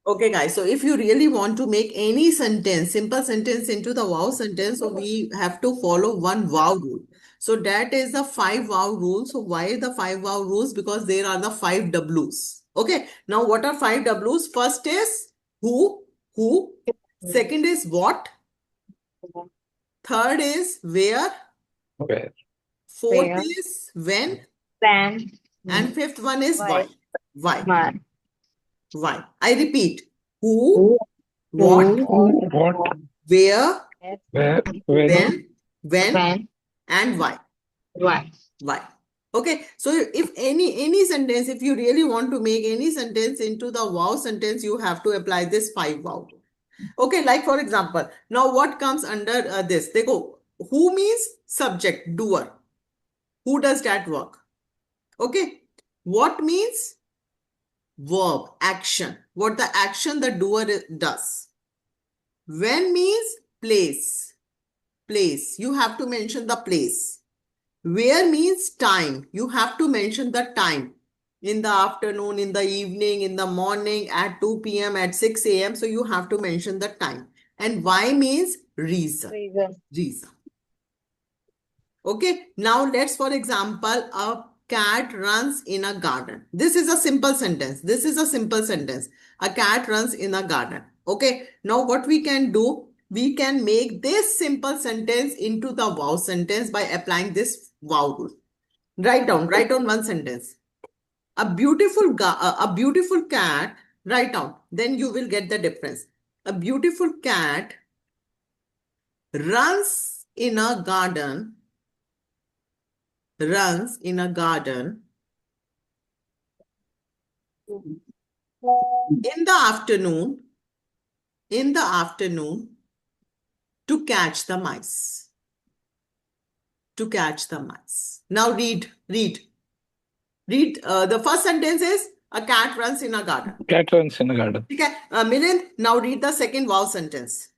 Okay, guys. So if you really want to make any sentence, simple sentence into the wow sentence, so we have to follow one wow rule. So that is the five wow rule. So why the five wow rules? Because there are the five W's. Okay. Now what are five W's? First is who. Second is what. Third is where. Where? Fourth Where? is when. When? And fifth one is Why? why. Why? Why? Why? I repeat. Who, Who? what, Who, what, where, where, when, when, When? and why. Why? Why? Okay. So if any sentence, if you really want to make any sentence into the wow sentence, you have to apply this five wow. Okay. Like for example, now what comes under this? They go, who means subject, doer. Who does that work? Okay. What means verb, action. What the action the doer does. When means place. Place. You have to mention the place. Where means time. You have to mention the time. In the afternoon, in the evening, in the morning, at 2 p.m., at 6 a.m. So you have to mention the time. And why means reason. Reason. Reason. Okay. Now let's, for example, a cat runs in a garden. This is a simple sentence. This is a simple sentence. A cat runs in a garden. Okay. Now what we can do, we can make this simple sentence into the wow sentence by applying this wow rule. Write down one sentence. A beautiful cat, write down. Then you will get the difference. A beautiful cat runs in a garden, runs in a garden in the afternoon, to catch the mice. To catch the mice. Now read. The first sentence is a cat runs in a garden. cat runs in a garden. Okay. Milind, now read the second wow sentence.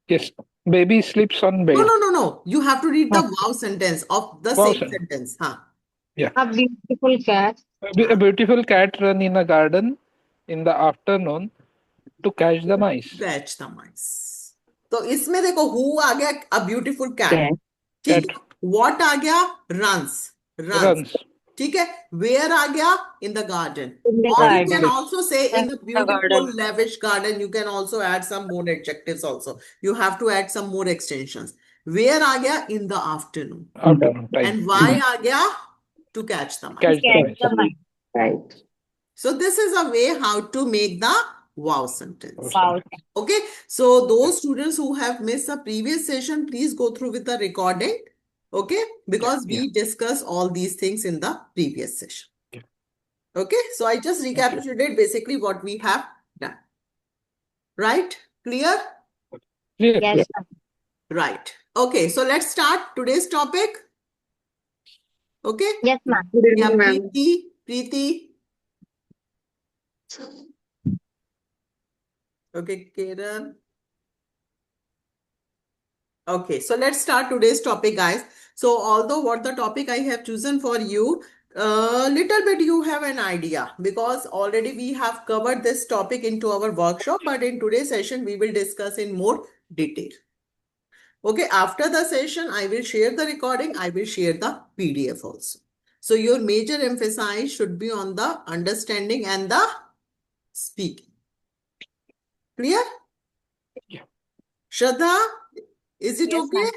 Yes, baby sleeps on bed. No. You have to read the Huh. wow sentence of the Wow, same sir. sentence. Huh. Yeah. A beautiful cat. A beautiful cat run in a garden in the afternoon to catch the mice. Catch the mice. तो इसमें देखो who आ गया, a beautiful cat. Cat. ठीक Cat है. What आ गया, runs. runs. ठीक है. Where आ गया, in the garden. In the Or you can garden. Yes. also say in the The beautiful garden. lavish garden. You can also add some more adjectives also. You have to add some more extensions. Where आ गया, in the afternoon. Afternoon time. And why आ गया, to catch the mice. Catch the Catch mice. the mice. Right. So this is a way how to make the wow sentence. Wow. Okay, so those students who have missed the previous session, please go through with the recording. Okay, because we discussed all these things in the previous session. Yeah. Okay, so I just recapitulated basically what we have done. Right? Clear? Clear. Yes. Right. Okay, so let's start today's topic. Okay? Yes, ma'am. Yeah, Preeti. Okay, Kiran. Okay, so let's start today's topic, guys. So although what the topic I have chosen for you, little bit you have an idea because already we have covered this topic into our workshop, but in today's session, we will discuss in more detail. Okay, after the session, I will share the recording. I will share the PDF also. So your major emphasis should be on the understanding and the speaking. Clear? Yeah. Shraddha, is it Yes, okay? ma'am.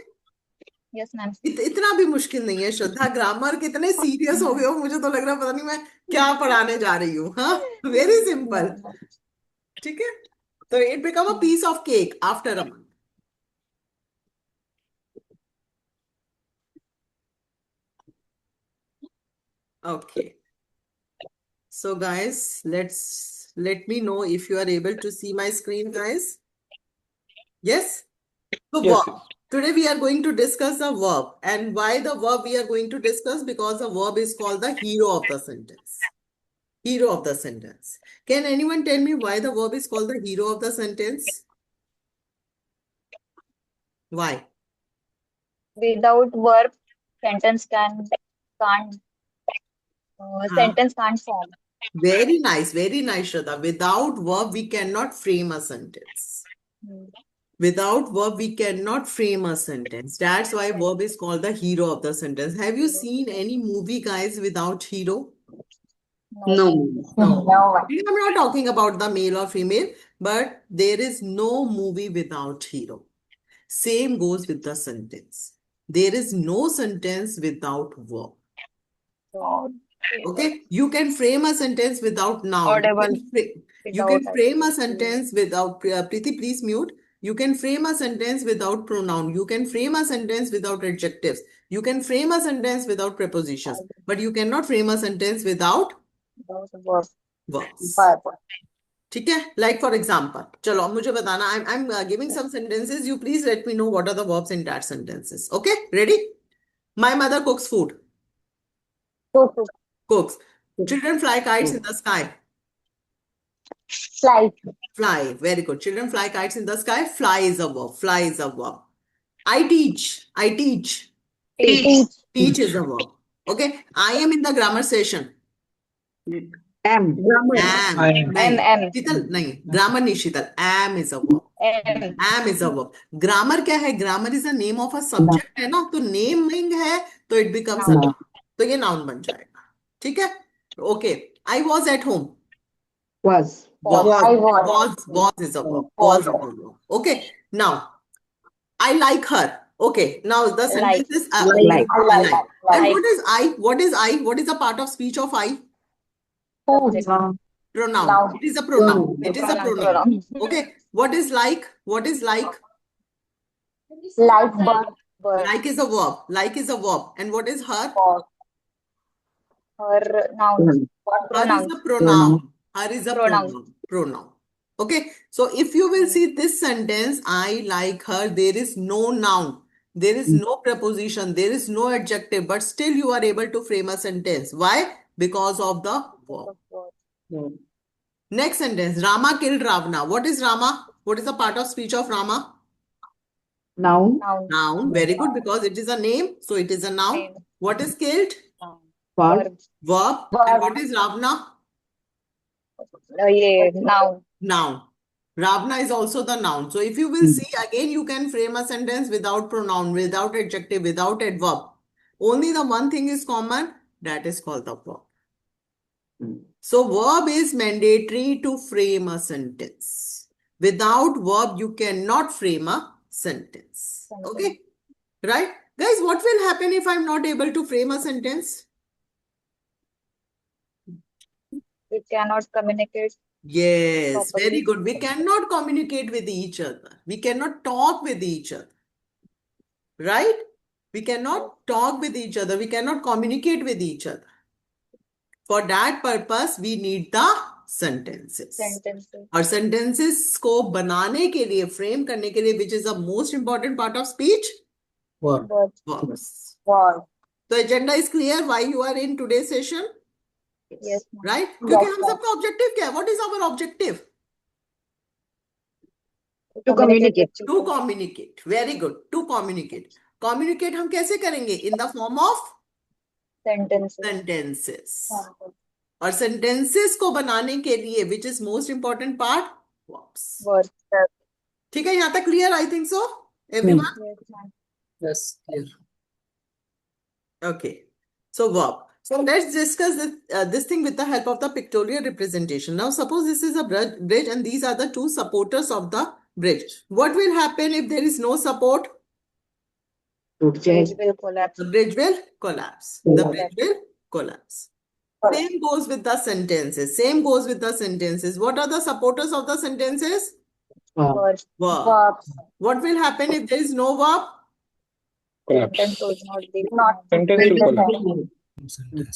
Yes, ma'am. इतना भी मुश्किल नहीं है श्रद्धा. Grammar कितने serious हो गए हो, मुझे तो लग रहा है पता नहीं मैं क्या पढ़ाने जा रही हूँ. हाँ, वेरी सिंपल. ठीक है, तो it become a piece of cake after a month. Okay, so guys, let me know if you are able to see my screen, guys. Yes. So Yes. verb. Today we are going to discuss the verb, and why the verb we are going to discuss, because the verb is called the hero of the sentence. Hero of the sentence. Can anyone tell me why the verb is called the hero of the sentence? Why? Without verb, sentence can't Huh? sentence can't form. Very nice, Shraddha. Without verb, we cannot frame a sentence. Without verb, we cannot frame a sentence. That's why verb is called the hero of the sentence. Have you seen any movie, guys, without hero? No. No. No. I'm not talking about the male or female, but there is no movie without hero. Same goes with the sentence. There is no sentence without verb. Okay, you can frame a sentence without noun. Audible. You can frame a sentence without, Preeti, please mute. You can frame a sentence without pronoun. You can frame a sentence without adjectives. You can frame a sentence without prepositions. But you cannot frame a sentence without verbs. ठीक है? Like for example, चलो मुझे बताना. I'm giving some sentences. You please let me know what are the verbs in that sentences. Okay, ready? My mother cooks food. Cooks. Children fly kites in the sky. Fly. Fly. Very good. Children fly kites in the sky. Fly is a verb. Fly is a verb. I teach. I teach. Teach. Teach is a verb. Okay. I am in the grammar session. Am. Am. I am. नहीं. शीतल नहीं. Grammar नहीं शीतल. Am is a verb. Am. Am is a verb. Grammar क्या है? Grammar is a name of a subject है ना? तो naming है तो it becomes a noun. तो ये noun बन जाएगा. ठीक है? Okay. I was at home. Was. Was is a verb. Was is a verb. Okay. Now, I like her. Okay. Now the sentence is Like. I like. And what is I? What is I? What is a part of speech of I? Pronoun. Noun. It is a pronoun. It is a pronoun. Okay. What is like? What is like? Like bird. Like is a verb. Like is a verb. And what is her? Her noun. Her is a pronoun. Her is a Pronoun. pronoun. Okay. So if you will see this sentence, I like her, there is no noun. There is no preposition. There is no adjective. But still you are able to frame a sentence. Why? Because of the verb. Next sentence. Rama killed Ravana. What is Rama? What is the part of speech of Rama? Noun. Noun. Very good. Because it is a name. So it is a noun. What is killed? Verb. Verb. And what is Ravana? Noun. Noun. Ravana is also the noun. So if you will see again, you can frame a sentence without pronoun, without adjective, without adverb. Only the one thing is common, that is called the verb. So verb is mandatory to frame a sentence. Without verb, you cannot frame a sentence. Okay? Right? Guys, what will happen if I'm not able to frame a sentence? We cannot communicate. Yes, very properly. good. We cannot communicate with each other. We cannot talk with each other. Right? We cannot talk with each other. We cannot communicate with each other. For that purpose, we need the sentences. Sentences. और sentences को बनाने के लिए, frame करने के लिए, which is the most important part of speech? Words. Verbs. Word. The agenda is clear why you are in today's session, Yes. ma'am. right? क्योंकि Yes, हम ma'am. सबका objective क्या है? What is our objective? To communicate. To communicate. Very good. To communicate. Communicate हम कैसे करेंगे? In the form of Sentences. sentences. और sentences को बनाने के लिए, which is most important part? Verbs. Words. ठीक है, यहाँ तक clear? I think so. Everyone? Yes, ma'am. Yes, clear. Okay. So verb. So let's discuss this thing with the help of the pictorial representation. Now suppose this is a bridge and these are the two supporters of the bridge. What will happen if there is no support? Bridge will collapse. The bridge will collapse. The bridge will collapse. Same goes with the sentences. Same goes with the sentences. What are the supporters of the sentences? Words. Verb. Verbs. What will happen if there is no verb? Collapse. Sentence will not be. Not. Sentence will collapse.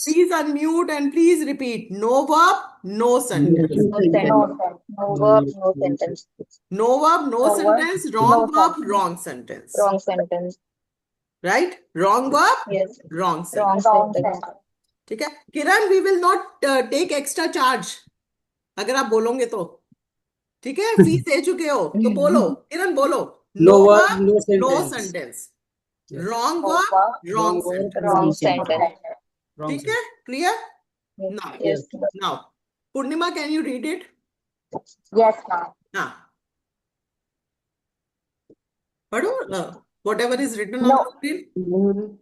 Please unmute and please repeat. No verb, no sentence. No sentence. No verb. No sentence. No verb, no No verb, sentence. Wrong no verb, wrong sentence. Wrong sentence. Right? Wrong verb, Yes. wrong Wrong sentence. sentence. ठीक है? Kiran, we will not take extra charge. अगर आप बोलोगे तो. ठीक है? Fees दे चुके हो तो बोलो. Kiran बोलो. No verb, no sentence. Wrong No verb, verb, wrong sentence. Wrong sentence. ठीक है? Clear? Now, Yes. now, Purnima, can you read it? Yes, ma'am. Ah. Whatever is written on No. the screen.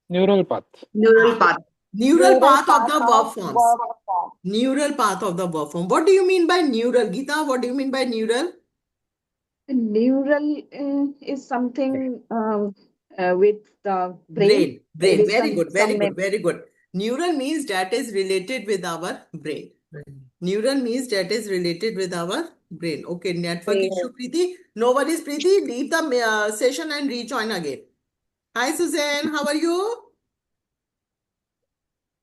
Neural path. Neural path. Neural path of the verb of forms. verb form. Neural path of the verb form. What do you mean by neural? Geeta, what do you mean by neural? Neural is something with the brain. Brain. It is Very good. some Very good. Neural means that is related with our brain. Neural means that is related with our brain. Okay, network Brain. issue, Preeti. No worries, Preeti. Leave the session and rejoin again. Hi, Suzanne. How are you?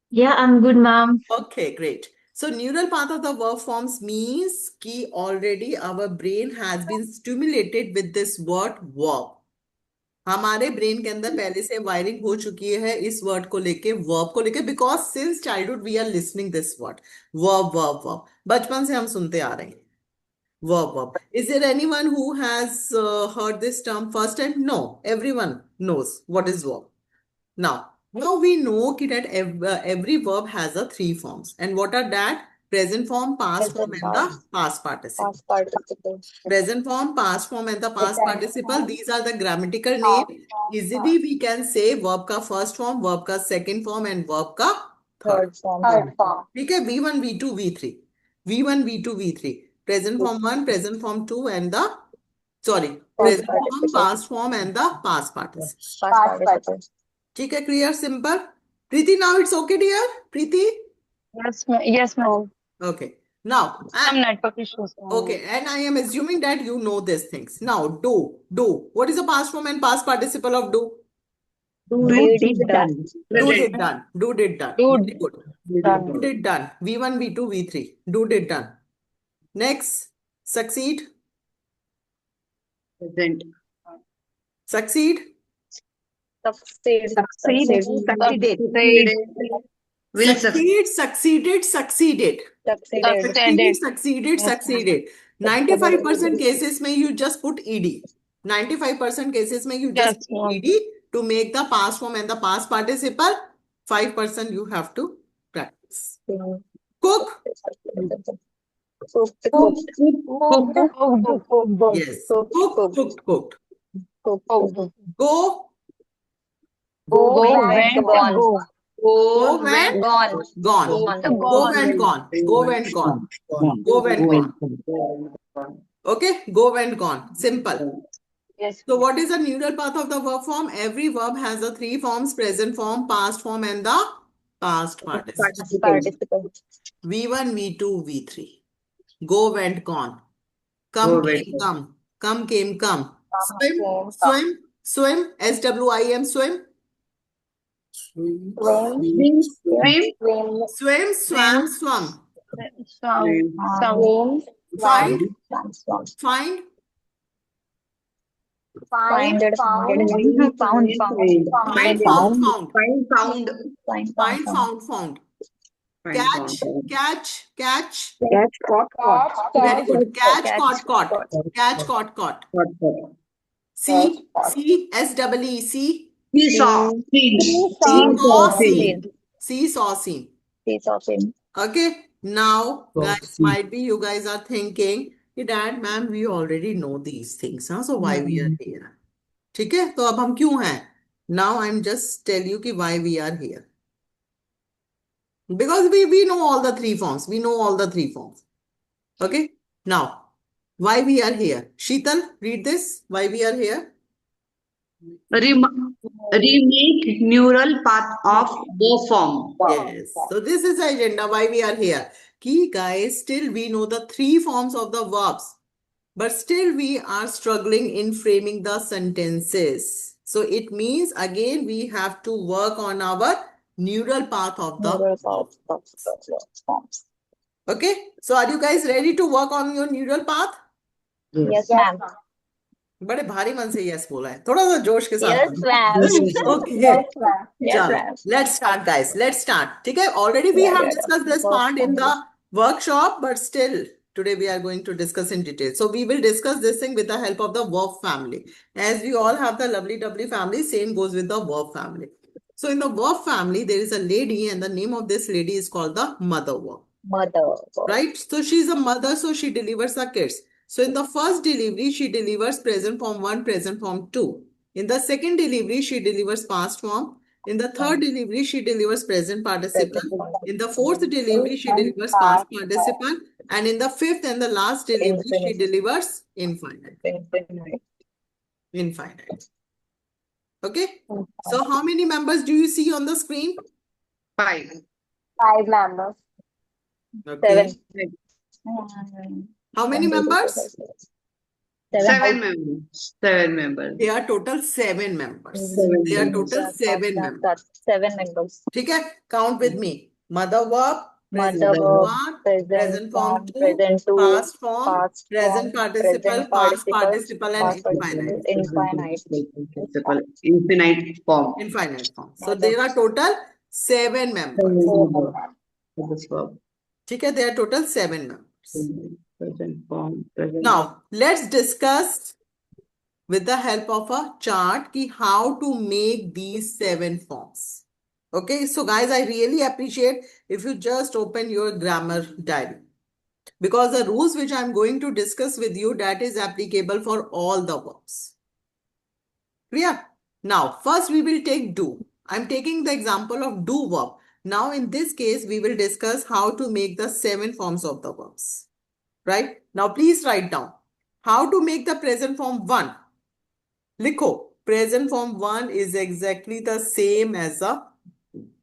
Yeah, I'm good, ma'am. Okay, great. So neural path of the verb forms means कि already our brain has been stimulated with this word verb. हमारे brain के अंदर पहले से wiring हो चुकी है इस वर्ड को लेके वर्ब को लेके because since childhood we are listening this word verb बचपन से हम सुनते आ रहे हैं verb. Is there anyone who has heard this term first time? No, everyone knows what is verb. Now we know that every verb has a three forms. And what are that? Present form, past form, and the past participle. Past participle. Present form, past form, and the past Present participle. form. These are the grammatical names. Easily we can say verb का first form, verb का second form, and verb का third. Third form. ठीक है, V1, V2, V3. V1, V2, V3. Present form 1, present form 2, and the present form, participle. past form, and the past participle. Past participle. ठीक है, clear, simple. Preeti, now it's okay, dear. Preeti? Yes, ma'am. Okay. Now, Some network issues. okay, and I am assuming that you know these things. Now, do. What is the past form and past participle of do? Did done. Do did done. Do. Very good. Do did done. V1, V2, V3. Do did done. Next, succeed. Present. Succeed. Succeeded. Will succeed. Succeeded. Succeeded. Succeeded. 95% cases में you just put ed. 95% cases में you just Yes, put ma'am. ed to make the past form and the past participle. 5% you have to practice. Cook. Cooked. Yes. Cooked. Cooked. Go. Went. Gone. Gone. Okay, go went gone. Simple. Yes. So what is the neural path of the verb form? Every verb has the three forms: present form, past form, and the past participle. Participle. V1, V2, V3. Go went gone. Go, Come went, came come. Come came come. came, come. Swim. SWIM swim. Swim. Swim, swam, swum. Swim. Find. Find. Find, found. Catch. Very good. Catch, caught. See, SEE. Saw, seen. Okay. Now, guys, might be you guys are thinking, Dad, ma'am, we already know these things, huh? So why we are here? ठीक है, तो अब हम क्यों हैं? Now I'm just tell you कि why we are here. Because we know all the three forms. Okay. Now, why we are here? Sheetal, read this. Why we are here? Remake neural path of verb form. Yes. So this is the agenda why we are here. Key guys, still we know the three forms of the verbs, but still we are struggling in framing the sentences. So it means again we have to work on our neural path of the forms. Okay. So are you guys ready to work on your neural path? Yes, ma'am. बड़े भारी मन से yes बोला है, थोड़ा सा जोश के साथ. Yes, ma'am. Okay. Yes, ma'am. Yes, चलो, ma'am. let's start, guys. Let's start. ठीक है? Already we have discussed this part in the workshop, but still today we are going to discuss in detail. So we will discuss this thing with the help of the verb family. As we all have the lovely family, same goes with the verb family. So in the verb family, there is a lady, and the name of this lady is called the mother verb. Mother. right? So she's a mother, so she delivers her kids. So in the first delivery, she delivers present form 1, present form 2. In the second delivery, she delivers past form. In the third delivery, she delivers present participle. In the fourth delivery, she delivers past participle. And in the fifth and the last delivery, she delivers infinite. Infinite. Infinite. Okay? So how many members do you see on the screen? 5. 5 members. Okay. 7. How many members? 7 members. 7 members. They are total 7 members. 7 They are members. total 7 members. That's 7 members. ठीक है? Count with me. Mother verb, present Mother form verb, 1, present form 2, present 2, past form, past present form, participle, present past participle, participle, and past participle, infinite. infinite. Infinite form. Infinite form. So there are total 7 members. For this verb. ठीक है? There are total 7 members. Present form. Present. Now, let's discuss with the help of a chart ki how to make these 7 forms. Okay, so guys, I really appreciate if you just open your grammar diary, because the rules which I'm going to discuss with you, that is applicable for all the verbs. Clear? Now, first we will take do. I'm taking the example of do verb. Now, in this case, we will discuss how to make the 7 forms of the verbs. Right? Now, please write down how to make the present form 1. Likho, present form 1 is exactly the same as a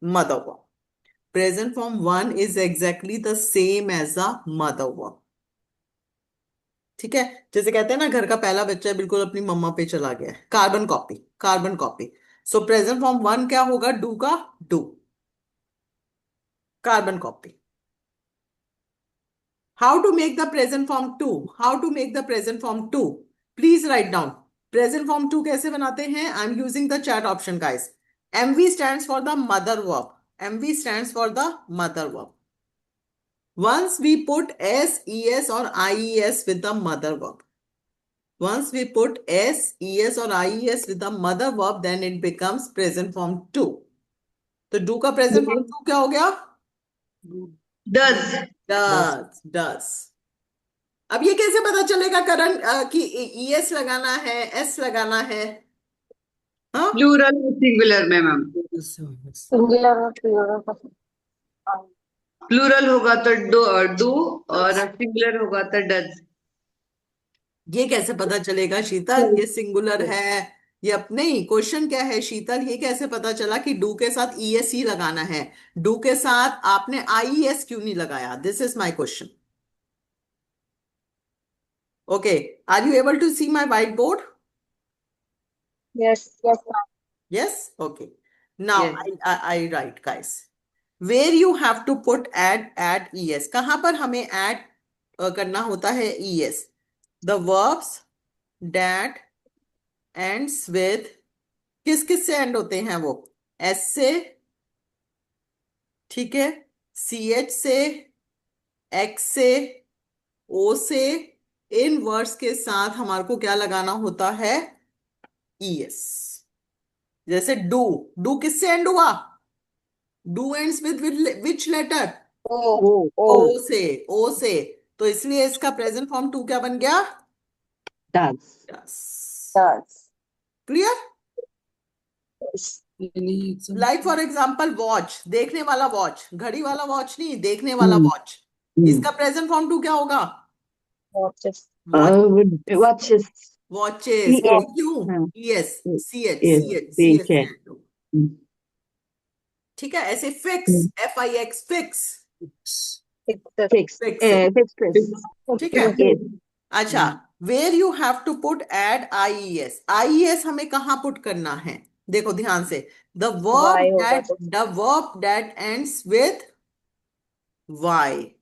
mother verb. Present form 1 is exactly the same as a mother verb. ठीक है? जैसे कहते हैं ना, घर का पहला बच्चा बिल्कुल अपनी मम्मा पे चला गया है. Carbon copy, carbon copy. सो प्रेजेंट फॉर्म 1 क्या होगा? डू का do. Carbon copy. How to make the present form 2? How to make the present form 2? Please write down. Present form 2 कैसे बनाते हैं? I'm using the chat option, guys. MV stands for the mother verb. MV stands for the mother verb. Once we put S, ES or IES with the mother verb. Once we put S, ES or IES with the mother verb, then it becomes present form 2. तो do का present form 2 क्या हो गया? Does. Does. अब ये कैसे पता चलेगा करण कि ES लगाना है, S लगाना है? हाँ? Plural or singular में ma'am. Singular or plural. Plural होगा तो do और singular होगा तो does. ये कैसे पता चलेगा शीतल? ये सिंगुलर है, ये अपने ही क्वेश्चन क्या है शीतल? ये कैसे पता चला कि डू के साथ ES ही लगाना है? डू के साथ आपने IES क्यों नहीं लगाया? This is my question. Okay, are you able to see my white board? Yes, yes, ma'am. Yes? Okay. Now Yes. I write, guys. Where you have to put add ES. कहाँ पर हमें add करना होता है ES? The verbs that ends with, किस किस से end होते हैं वो? S से, ठीक है, CH से, X से, O से, इन वर्ड्स के साथ हमारे को क्या लगाना होता है? ES. जैसे डू किससे एंड हुआ? Do ends with which letter? O से. तो इसलिए इसका प्रेजेंट फॉर्म 2 क्या बन गया? Does. Does. Clear? Yes. Like for example watch, देखने वाला वॉच, घड़ी वाला वॉच नहीं, देखने वाला वॉच. इसका प्रेजेंट फॉर्म 2 क्या होगा? Watches. Watches. वॉचेस. Yes. क्यों? हाँ. Yes, CH. CH. ठीक है. ऐसे fix, FIX, fix. Fix. Fix. ठीक है. Yes. अच्छा, where you have to put add IES. IES हमें कहाँ पुट करना है? देखो ध्यान से. The Y होगा verb that ends with Y.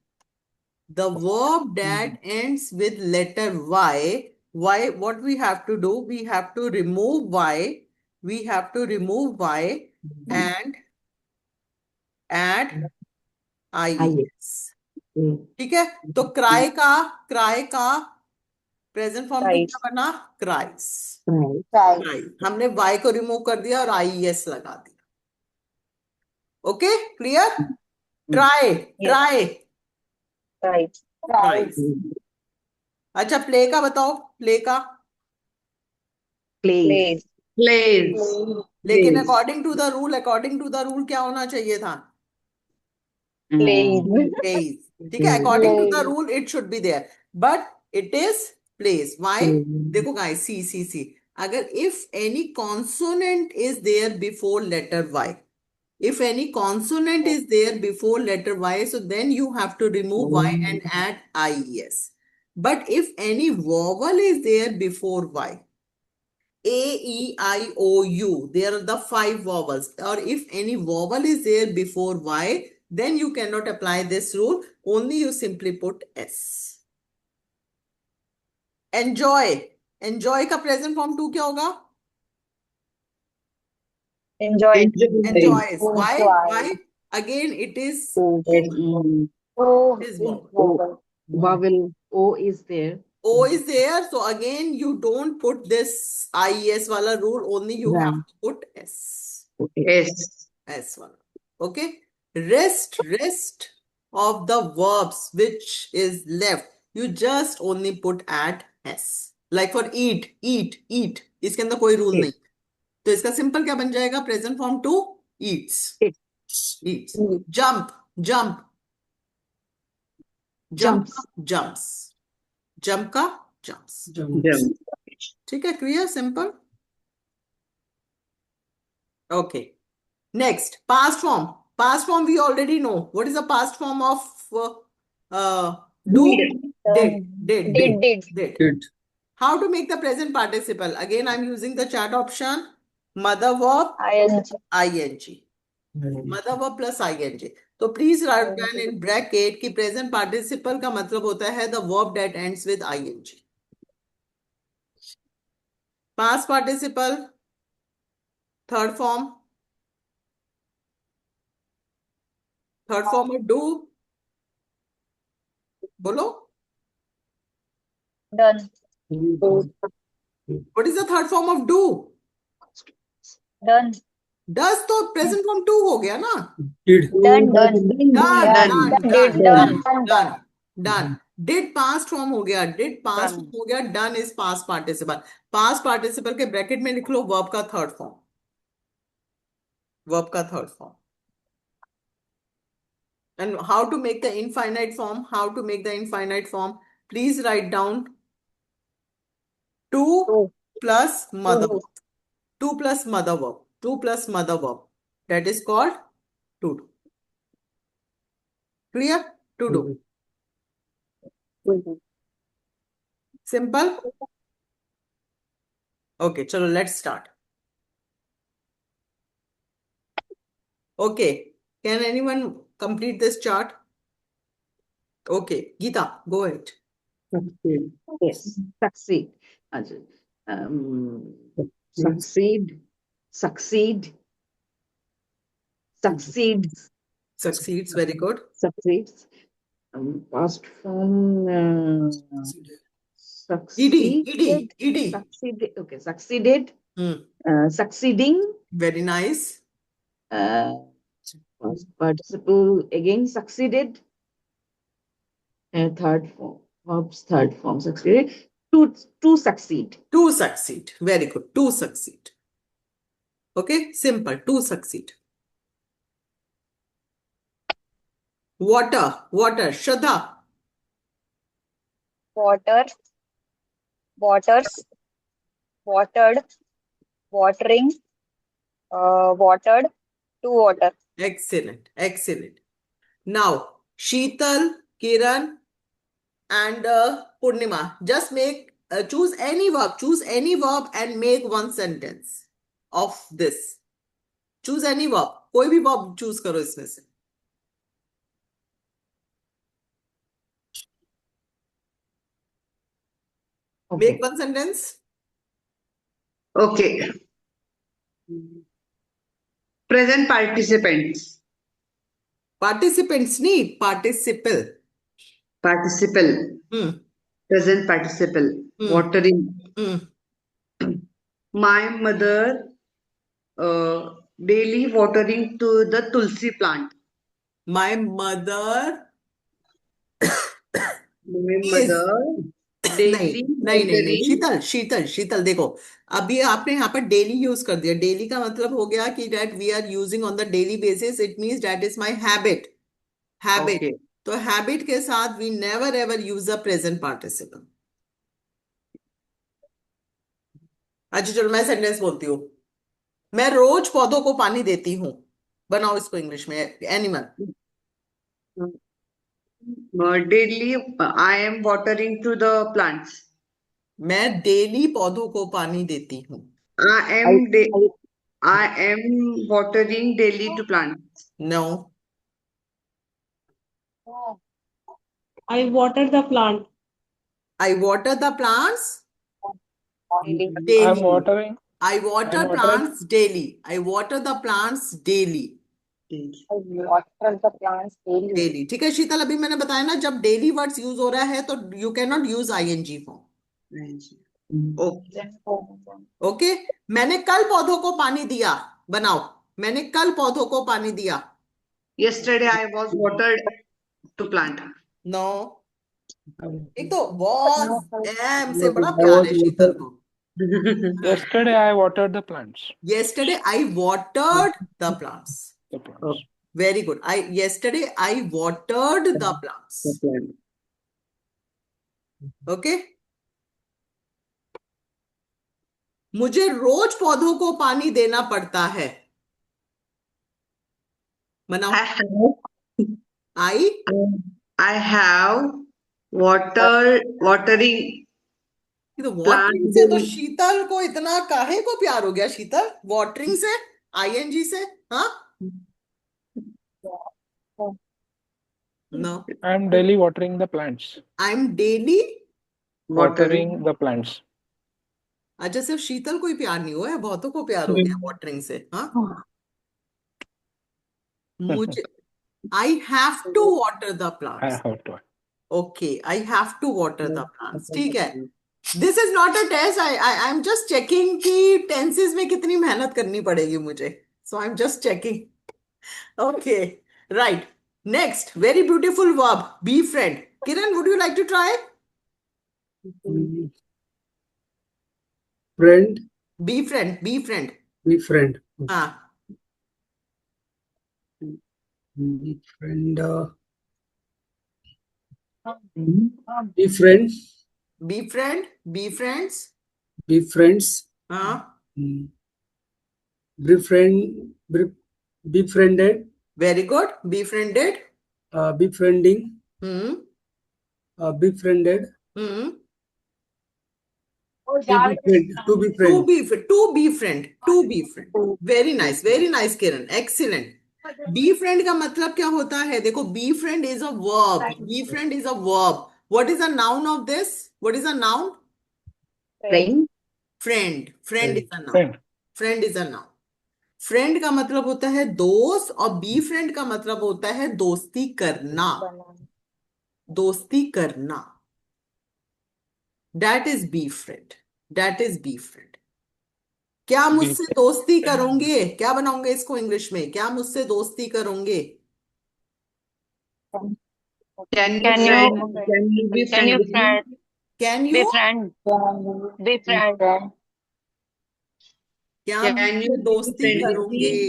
The verb that ends with letter Y. Y, what we have to do? We have to remove Y. We have to remove Y and add IES. ठीक है. तो cry का present form Cries. क्या बना? Cries. Cries. Cry. हमने y को remove कर दिया और IES लगा दिया. Okay, clear? Try. Price. Price. अच्छा प्ले का बताओ, प्ले का। Plays. Plays. Plays. लेकिन Plays. According to the rule क्या होना चाहिए था? Plays. Plays. ठीक है, according to the Plays. Rule it should be there, but it is plays. Why? देखो गाइस, सी अगर if any consonant is there before letter Y, if any consonant is there before letter y, so then you have to remove y and add ies. But if any vowel is there before y, a, e, I, o, u, there are the 5 vowels, or if any vowel is there before y, then you cannot apply this rule, only you simply put s. enjoy का present form 2 क्या होगा? Enjoy. Enjoys. Why? Enjoy. Again, it is O, Oh, is is vowel. vowel. vowel O is there. O is there, so again you don't put this IES wala rule, only you have Right. to put S. Okay. Yes. S wala. Okay. Rest of the verbs which is left, you just only put at S. Like for eat. इसके अंदर कोई rule Yes. नहीं, तो इसका simple क्या बन जाएगा? Present form 2 eats. Eats. Jump. Jumps. Jump का jumps. Jump. ठीक है, clear, simple. Okay. Next, past form. Past form we already know. What is the past form of do? Did. How to make the present participle? Again, I'm using the chat option. Mother verb, ing. Mother verb plus ing. तो please write down in bracket कि present participle का मतलब होता है the verb that ends with ing. Past participle, third form of do. बोलो. Done. What is the third form of do? Done. Does तो present form 2 हो गया ना? Done. Done. Did past form हो गया. Done is past participle. Past participle के bracket में लिख लो verb का third form. And how to make the infinite form? Please write down 2 plus mother verb. 2 plus mother verb. That is called to do. Clear? To do. Simple? Okay, chalo, let's start. Okay, can anyone complete this chart? Okay, Geeta, go ahead. Succeed. Yes. Succeed. Succeed. Succeeds. Succeeds, very good. Succeeds. Past form. ED. Succeeded. Okay. Succeeded. Succeeding. Very nice. Past participle again. Succeeded. Third form. Succeeded. To succeed. To succeed. Very good. To succeed. Okay, simple. To succeed. Water. Shraddha. Water. Waters. Watered. Watering. Watered. To water. Excellent. Now, Sheetal, Kiran, and Purnima. Just choose any verb and make one sentence of this. Choose any verb. कोई भी verb choose करो इसमें से. Okay. Make one sentence. Okay. Present participants. Participants नहीं, participle. Present participle. Watering. My mother daily watering to the tulsi plant. My mother My is mother नहीं daily नहीं नहीं नहीं watering. शीतल शीतल शीतल देखो, अभी आपने यहाँ पर डेली यूज कर दिया। डेली का मतलब हो गया कि that we are using on the daily basis, it means that is my habit. Habit, Okay. तो हैबिट के साथ we never ever use the present participle. अच्छा चलो मैं सेंटेंस बोलती हूँ। मैं रोज पौधों को पानी देती हूँ। बनाओ इसको इंग्लिश में। Animal. Daily, I am watering to the plants. मैं डेली पौधों को पानी देती हूँ। I am da I am watering daily to plants. No. I water the plant. I water the plants Daily. I'm daily. watering. I I'm water watering. plants daily. I water the plants daily. Daily. I water the plants daily. Daily. ठीक है शीतल, अभी मैंने बताया ना, जब daily words use हो रहा है तो you can not use ING form. Okay. Okay. मैंने कल पौधों को पानी दिया। बनाओ। मैंने कल पौधों को पानी दिया। Yesterday I was watered to plant. No. एक तो was am से बड़ा प्यार है शीतल को। Yesterday I watered the plants. Yesterday I watered the plants. The plants. Very good. Yesterday I watered the plants. Okay. मुझे रोज पौधों को पानी देना पड़ता है। बनाओ। I have watering तो plant वाटरिंग से तो daily. शीतल को इतना काहे को प्यार हो गया शीतल? वाटरिंग से, आईएनजी से। हाँ no. I'm daily watering the plants. I am daily. Watering the plants. अच्छा सिर्फ शीतल को ही प्यार नहीं हुआ है, बहुतों को प्यार हो गया वाटरिंग से। हाँ मुझे I have to water the I plants. have to. Okay I have to water the plants. ठीक है। This is not a test. I am just checking कि टेंसेस में कितनी मेहनत करनी पड़ेगी मुझे। So I am just checking. Okay right. Next very beautiful verb be friend. Kiran would you like to try? Friend, be friend, be friend. be friend. हाँ Be friend. Be friend. Be friend, be friends. Be friends. हाँ Befriended. Very good. Be friended. Befriending. Hmm Befriended. Hmm To be friend. To be friend, to be friend. Very nice Kiran, excellent. Be friend का मतलब क्या होता है? देखो be friend is a verb. Be friend is a verb. What is a noun of this? What is a noun? Friend. Friend. Friend is a noun. Friend. Friend is a noun. Friend का मतलब होता है दोस्त, और B friend का मतलब होता है दोस्ती करना। दोस्ती करना। That is be friend. That is be friend. क्या मुझसे friend. दोस्ती करोगे? क्या बनाओगे इसको इंग्लिश में? क्या मुझसे दोस्ती करोगे? Can you Can friend? you Can you be can friend you with me? friend can be you? friend be friend क्या Can मुझसे you be दोस्ती friend with करोगे? me?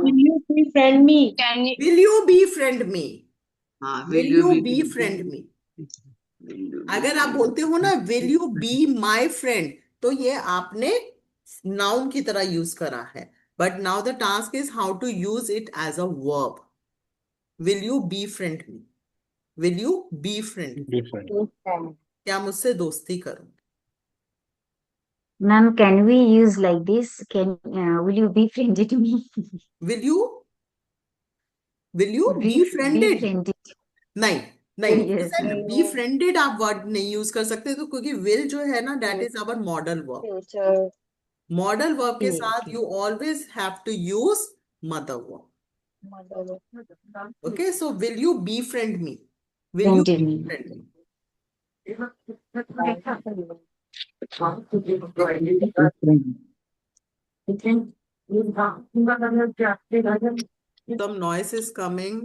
Will you befriend me? can you will you be friend me? Will will you you be be friend? Friend me? Will you be अगर आप friend? बोलते हो ना will you be my friend, तो ये आपने noun की तरह यूज करा है। But now the task is how to use it as a verb. Will you be friend me? Will you be friend? Be friend. क्या मुझसे दोस्ती करोगे? Ma'am, can we use like this? Will you be friended to me? Will you be Be friended? friended. नहीं नहीं, Yes. B फ्रेंडेड आप word नहीं use कर सकते, तो क्योंकि विल जो है ना that is our modal verb. Future. Modal verb के Yes, साथ yes. You always have to use mother verb. Mother. Okay so will you be friend me? Will you Friended be me. Friend me? Some noise is coming.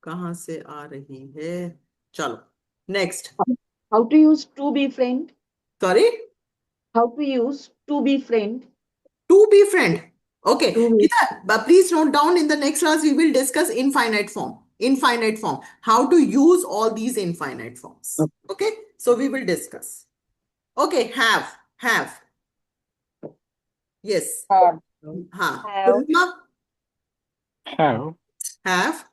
कहाँ से आ रही है? चलो next. How to use to be friend? Sorry, How to use to be friend? to be friend. Okay, To be Geeta, but please note down, in the next class we will discuss infinite form. Infinite form. How to use all these infinite forms. Okay, so we will discuss. Okay, have. Yes. Have. हाँ. Have. Purnima, Have. have,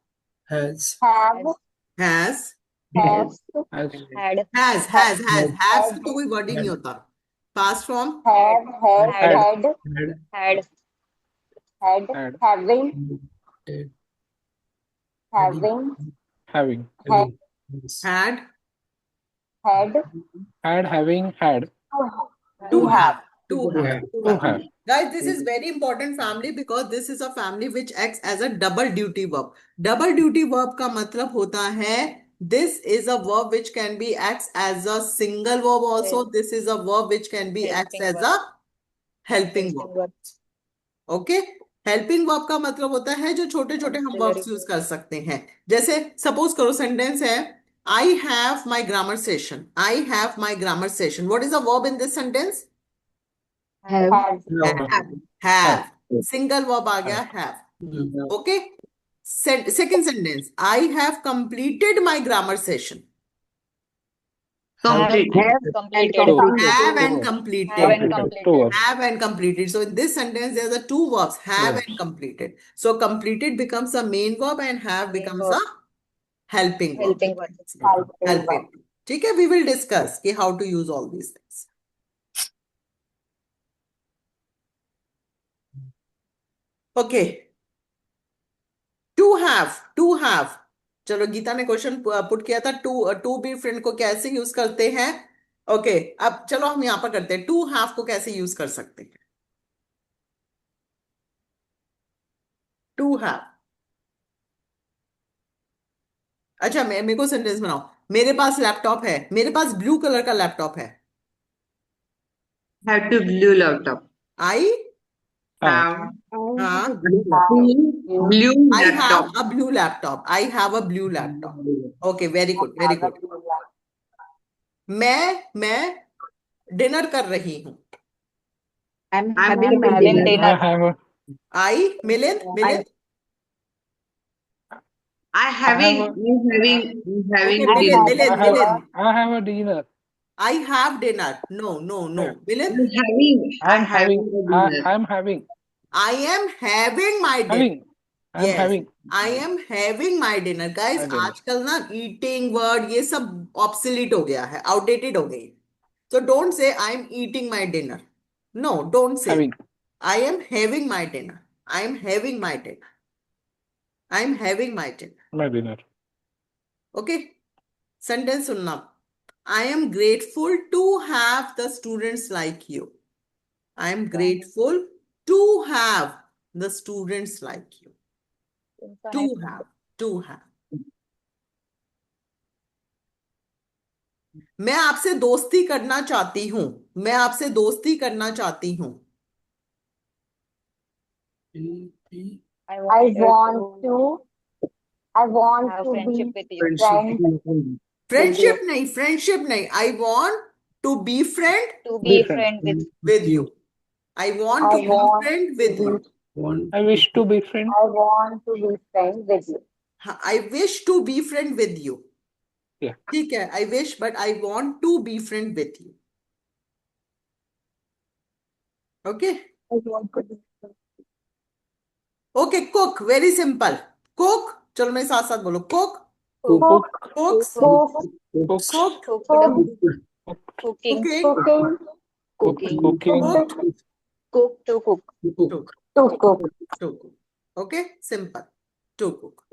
Has. Have. has, Has. Has. Had. have से तो कोई word ही नहीं होता. Past form, Have. Had. Had. Had. Had. Had. Having. Did. Having. Having. Having. Yes. had, Had. Had. Having. Had. to have. To have. To have. Guys, this is very important family because this is a family which acts as a double duty verb. Double duty verb का मतलब होता है, this is a verb which can be acts as a single verb also. This is a verb which can be acts as a helping verb. Okay? Helping verb का मतलब होता है जो छोटे छोटे हम वर्ब्स यूज कर सकते हैं. जैसे सपोज करो सेंटेंस है, I have my grammar session. I have my grammar session. What is a verb in this sentence? have. Have. Single verb आ गया have. Okay. Second sentence, I have completed my grammar session. Complete. Completed. Have and completed. Have and completed. Two verbs. Have and completed. So in this sentence, there's a two verbs, have and completed. So completed becomes a main verb and have becomes a helping verb. Helping verb. Helping. ठीक है, we will discuss कि how to use all these things. Okay. To have. चलो, गीता ने question put किया था, to be friend को कैसे use करते हैं. ओके, अब चलो हम यहाँ पर करते हैं, टू हैव को कैसे यूज कर सकते हैं. To have. अच्छा, मेरे को सेंटेंस बनाओ. मेरे पास लैपटॉप है. मेरे पास ब्लू कलर का लैपटॉप है. Have to blue laptop. I Have हाँ blue I laptop. have a blue laptop. I have a blue laptop. Okay, very good, very good. मैं डिनर कर रही हूँ. I'm I'm having having dinner. dinner. I have a. I Milind I having Okay, dinner. Milind. I have a dinner. I have dinner. No. Milind, I'm having. I am having my dinner. Having. I'm Yes, having. I am having my dinner. Guys, My dinner. आजकल ना eating word ये सब obsolete हो गया है, outdated हो गई. So don't say I am eating my dinner. No, don't say. Having. I am having my dinner. I am having my dinner. I am having my dinner. My dinner. Okay? Sentence सुनना. I am grateful to have the students like you. I am grateful to have the students like you. To have. मैं आपसे दोस्ती करना चाहती हूँ. मैं आपसे दोस्ती करना चाहती हूँ. I want to have be friendship with you. friends. Friendship नहीं. I want to be friend To be friend with you. I want to be friend with you. I wish to be friend. I want to be friends with you. I wish to be friend with you. Yeah. ठीक है, I wish, but I want to be friend with you. Okay? I want to be friends. Okay, cook. Very simple. Cook. चलो मेरे साथ साथ बोलो. Cook. Cook. Cooks. Cooks. Cook. cooking. Cooking. Cooking. Cook. To cook. To cook. To cook. Okay, simple. To cook.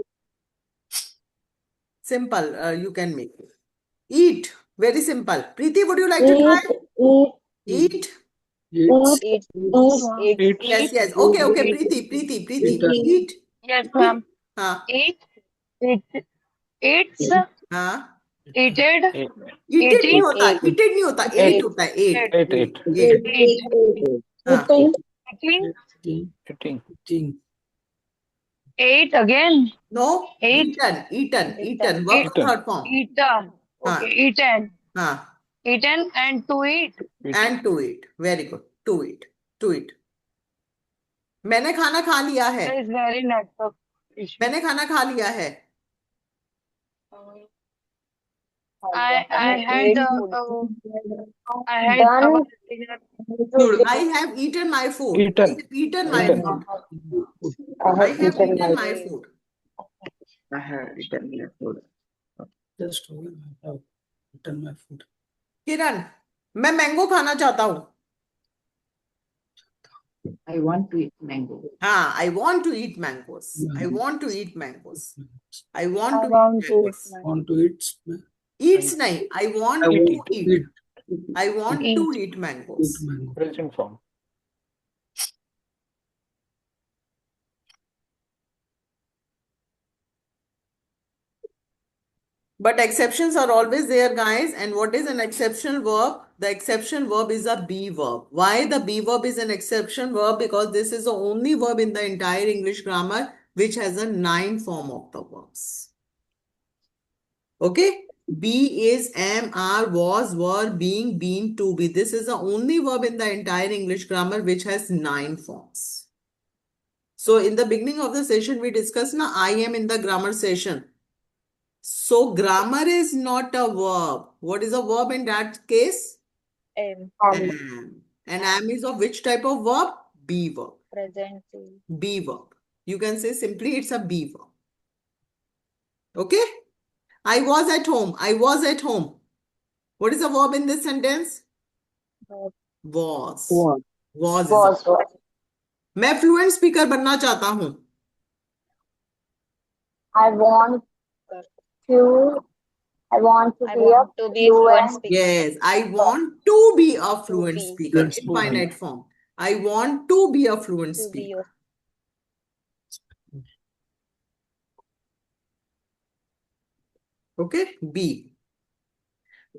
Simple, you can make it. Eat. Very simple. Preeti, would you like to try? Eat. Eat. Yes. Okay. Preeti. Eat. Yes, ma'am. हाँ. Eats. हाँ. Eated. Eated नहीं होता. Eated नहीं होता. Ate होता है. Ate. हाँ. Eating. Eating. Ate again. No, Ate. eaten. Verb Eaten. third form. Eaten. Okay. Eaten. हाँ, Eaten and to eat. and to eat. Very good. To eat. To eat. मैंने खाना खा लिया है. There is very network issue. मैंने खाना खा लिया है. I had ate I had done our Good. I have eaten my food. I Eaten. have eaten my Eaten. food. I I have have eaten eaten my my food. I have eaten my food. Just I have eaten my food. किरण, मैं mango खाना चाहता हूँ. I want to eat mango. हाँ, I want to eat mangoes. I want to eat mangoes. I want I to want eat to eat mangoes. Want to eat? Eats नहीं. I want I to want to eat. eat I want to eat eat mangoes. mango. Present form. But exceptions are always there, guys. And what is an exceptional verb? The exception verb is a be verb. Why the be verb is an exception verb? Because this is the only verb in the entire English grammar which has a 9 form of the verbs. Okay? Be is, am, are, was, were, being, been, to be. This is the only verb in the entire English grammar which has 9 forms. So in the beginning of the session, we discussed now I am in the grammar session. So grammar is not a verb. What is a verb in that case? am. Am. And am is of which type of verb? Be verb. Present. Be verb. You can say simply it's a be verb. Okay? I was at home. I was at home. What is the verb in this sentence? Verb. Was. was Was is a was verb. मैं fluent speaker बनना चाहता हूँ. I want to I be want to be fluent fluent. speaker. Yes, I want to be a fluent be. speaker. Fluent speaker. Infinite form. I want to be a fluent To be. speaker. Okay, be.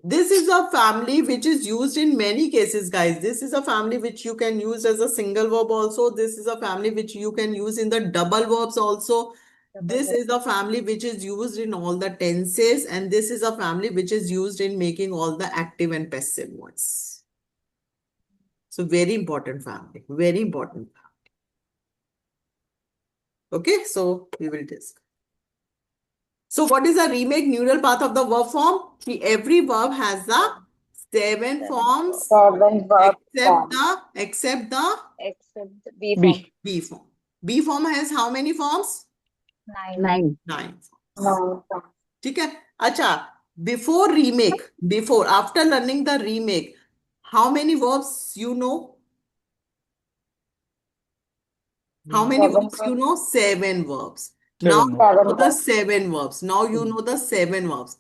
This is a family which is used in many cases, guys. This is a family which you can use as a single verb also. This is a family which you can use in the double verbs also. This is a family which is used in all the tenses, and this is a family which is used in making all the active and passive voice. So very important family, very important family. Okay, so we will discuss. So what is the remake neural path of the verb form? See, every verb has the 7 forms Seven verb except form. the Except be form. B. B form. B form has how many forms? 9. 9. 9 forms. No. ठीक है. अच्छा, before remake, after learning the remake, how many verbs you know? How many Seven verbs you know? 7 verbs. 7 Now verbs. you know Seven the verbs. 7 verbs. Now you know the 7 verbs.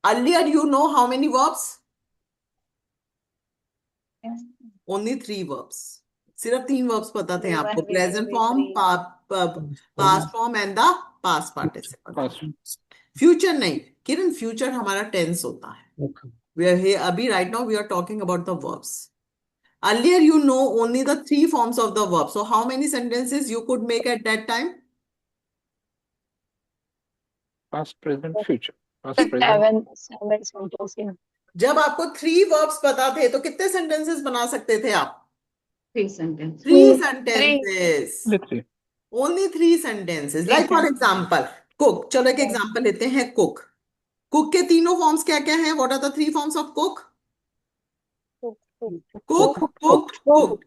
Earlier you know how many verbs? Only 3 verbs. सिर्फ 3 verbs पता थे आपको. Present form, past form and the past participle. Past. Future नहीं. किरण, future हमारा tense होता है. Okay. We are here, abhi, right now we are talking about the verbs. Earlier you know only the 3 forms of the verb. So how many sentences you could make at that time? Past, present, future. Past, present. 7 sentences. जब आपको 3 verbs पता थे तो कितने sentences बना सकते थे आप? 3 sentences. 3 sentences. Only 3. Only 3 sentences. Like for example, cook. चलो एक example लेते हैं cook. Cook के तीनों forms क्या क्या हैं? What are the 3 forms of cook? Cook, cooked, cooked,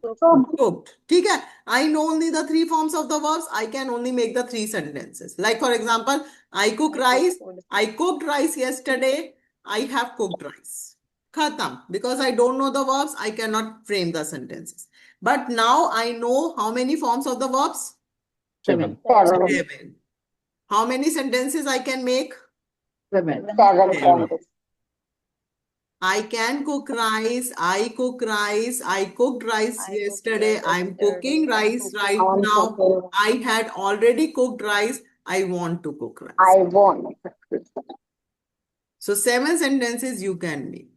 cooked. ठीक है? I know only the 3 forms of the verbs. I can only make the 3 sentences. Like for example, I cook rice. I cooked rice yesterday. I have cooked rice. Khatam. Because I don't know the verbs, I cannot frame the sentences. But now I know how many forms of the verbs? 7. 7. 7. How many sentences I can make? 7. 7 sentences. I can cook rice. I cook rice. I cooked rice I cooked yesterday. rice I'm yesterday. cooking rice right I'm now. cooking. I had already cooked rice. I want to cook rice. I want. So 7 sentences you can make.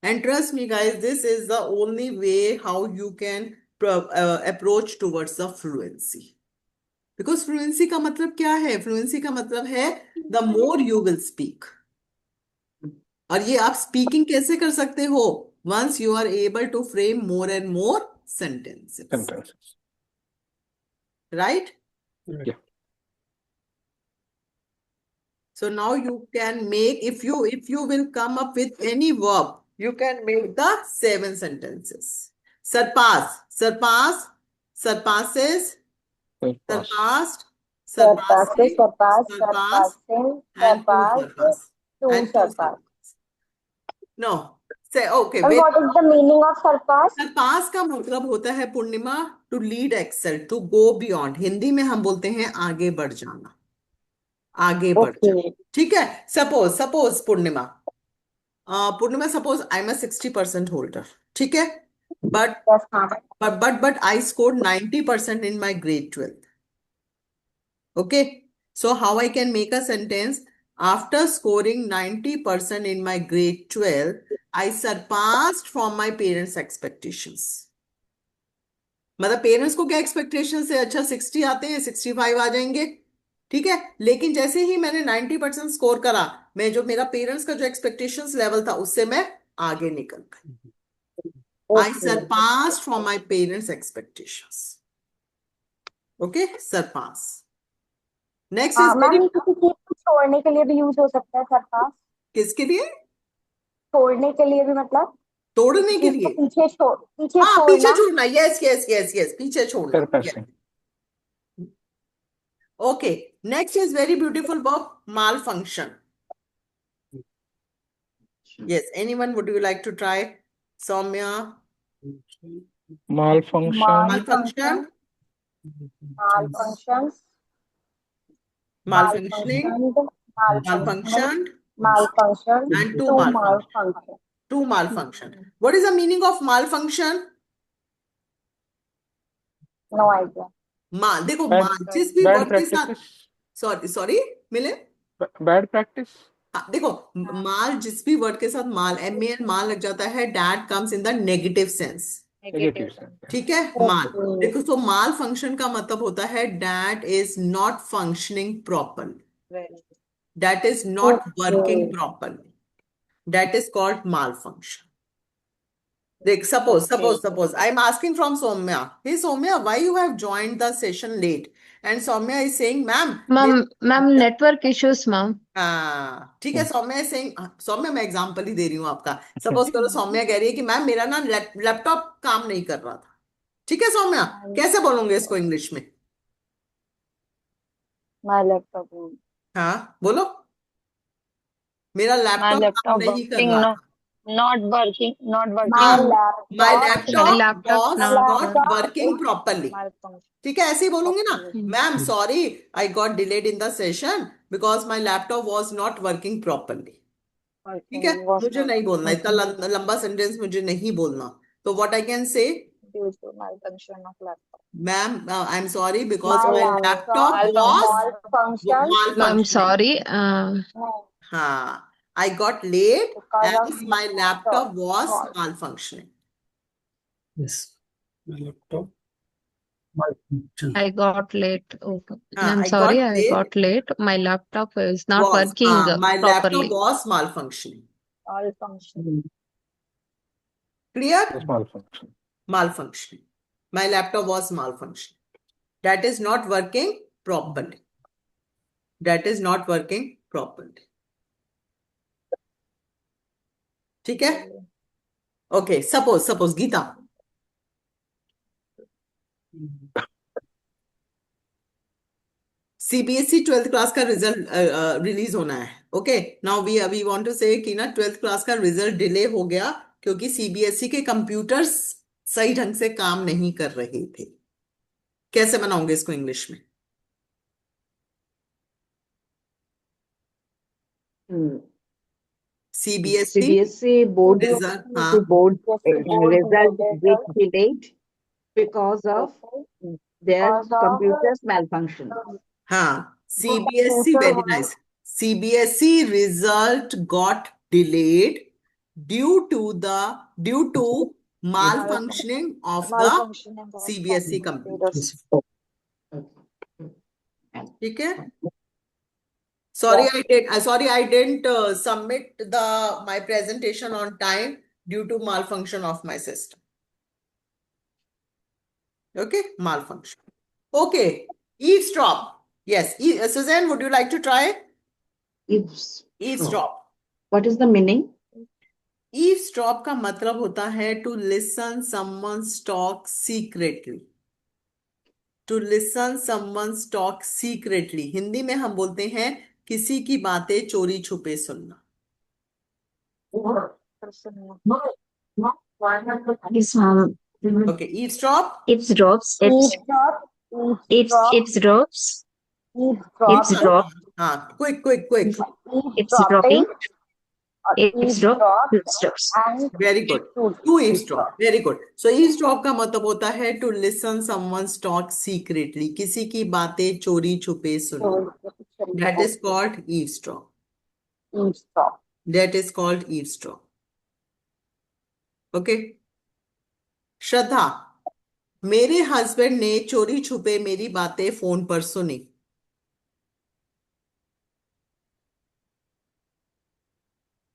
And trust me, guys, this is the only way how you can approach towards the fluency. Because fluency का मतलब क्या है? Fluency का मतलब है the more you will speak. और ये आप स्पीकिंग कैसे कर सकते हो? Once you are able to frame more and more sentences, Sentences. Right? Yeah. So now you can make, if you will come up with any verb, you can make the 7 sentences. Surpass, surpass, surpasses, Surpass. surpassed, Surpasses, surpassing, surpass, surpass, surpassing, and to surpass, surpass. to And to surpass. surpass. No, say okay. And Wait. what is the meaning of surpass? Surpass का मतलब होता है Purnima to lead excel, to go beyond. Hindi में हम बोलते हैं आगे बढ़ जाना, आगे बढ़ जाना। Okay. ठीक है? Suppose Purnima, Purnima suppose I am 60% holder, ठीक है? But Yes, ma'am. but I scored 90% in my grade 12th. Okay, so how I can make a sentence? After scoring 90% in my grade 12, I surpassed from my parents' expectations. मतलब parents को क्या expectation है? अच्छा 60 आते हैं, 65 आ जाएंगे, ठीक है? लेकिन जैसे ही मैंने 90% स्कोर करा, मैं जो मेरा पेरेंट्स का जो एक्सपेक्टेशंस लेवल था उससे मैं आगे निकल गई। I Okay. surpassed from my parents' expectations. Okay, surpass. Next is ma'am very, ये किसी चीज को छोड़ने के लिए भी यूज हो सकता है surpass? किसके लिए? छोड़ने के लिए भी मतलब तोड़ने के चीज को लिए? पीछे हाँ, पीछे छोड़ना। छोड़ना। यस यस यस यस, पीछे छोड़ना। Surpassing. Okay, next is very beautiful verb, malfunction. Yes, anyone, would you like to try? Soumya? Malfunction. Malfunction, Malfunctions. malfunctioning, Malfunctioned. malfunctioned, Malfunction. and to To malfunction. malfunction. To malfunction. What is the meaning of malfunction? No idea. देखो, Bad- जिस भी Bad word के साथ, practices. Sorry मिले, Bad practice. देखो, माल जिस भी word के साथ माल, MAL माल लग जाता है, that comes in the negative sense. Negative sense. ठीक है? माल, देखो, तो माल फंक्शन का मतलब होता है that is not functioning properly, that is not working properly. That is called malfunction. Like suppose I am asking from Soumya. Hey Soumya, why you have joined the session late? And Soumya is saying, ma'am, ma'am network issues ma'am. हाँ, ठीक है। Saumya is saying, Saumya मैं example ही दे रही हूँ आपका। Suppose करो सौम्या कह रही है कि मैम मेरा ना लैपटॉप काम नहीं कर रहा था। ठीक है सौम्या, कैसे बोलोगे इसको इंग्लिश में? My laptop. हाँ बोलो, मेरा My लैपटॉप laptop काम नहीं कर working, रहा no, था। not working, not My working. My laptop. laptop was not laptop working properly. Malfunction. ठीक है, ऐसे ही बोलूंगी ना, Okay. Ma'am sorry I got delayed in the session because my laptop was not working properly. ठीक है, Was मुझे not नहीं बोलना, इतना लंबा सेंटेंस मुझे नहीं बोलना। तो what I can say, Due to malfunction of laptop. Ma'am I am sorry because My my laptop laptop was malfunctioned. Ma'am malfunctioning. Sorry हाँ, I got late Because of and my laptop was was. malfunctioning. Yes. My laptop malfunction. I got late. हाँ, ma'am I sorry got I late got late my laptop is not was working my properly. laptop was malfunctioning. Malfunction. Clear? Yes, malfunction. Malfunctioning. My laptop was malfunctioning. That is not working properly. That is not working properly. ठीक है? Okay, suppose Gita, CBSE 12th class का result release होना है। Okay, now we want to say कि ना 12th class का result delay हो गया क्योंकि CBSE के कंप्यूटर्स सही ढंग से काम नहीं कर रहे थे। कैसे बनाओगे इसको इंग्लिश में? CBSE board result, हाँ, board Board result result. get delayed because of their Because of computers malfunction. हाँ, CBSE, computer very was- nice. CBSE result got delayed due to malfunctioning of the Malfunction of the CBSE computers. Yes. ठीक है? Sorry, I didn't submit my presentation on time due to malfunction of my system. Okay, malfunction. Okay, eavesdrop. Yes, Suzanne, would you like to try? Eavesdrop. What is the meaning? Eavesdrop का मतलब होता है to listen someone's talk secretly. To listen someone's talk secretly. Hindi में हम बोलते हैं किसी की बातें चोरी छुपे सुनना. Yes, Okay, eavesdrop. eavesdrops. Eavesdrop. Eavesdrops. Eavesdrop. Quick. Eavesdropping. Eavesdrop Eavesdrops. and Very good. To eavesdrop. Very good. So eavesdrop का मतलब होता है to listen someone's talk secretly. किसी की बातें चोरी छुपे सुनना. That is called eavesdrop. eavesdrop. That is called eavesdrop. Okay. श्रद्धा, मेरे हस्बैंड ने चोरी छुपे मेरी बातें फोन पर सुनी.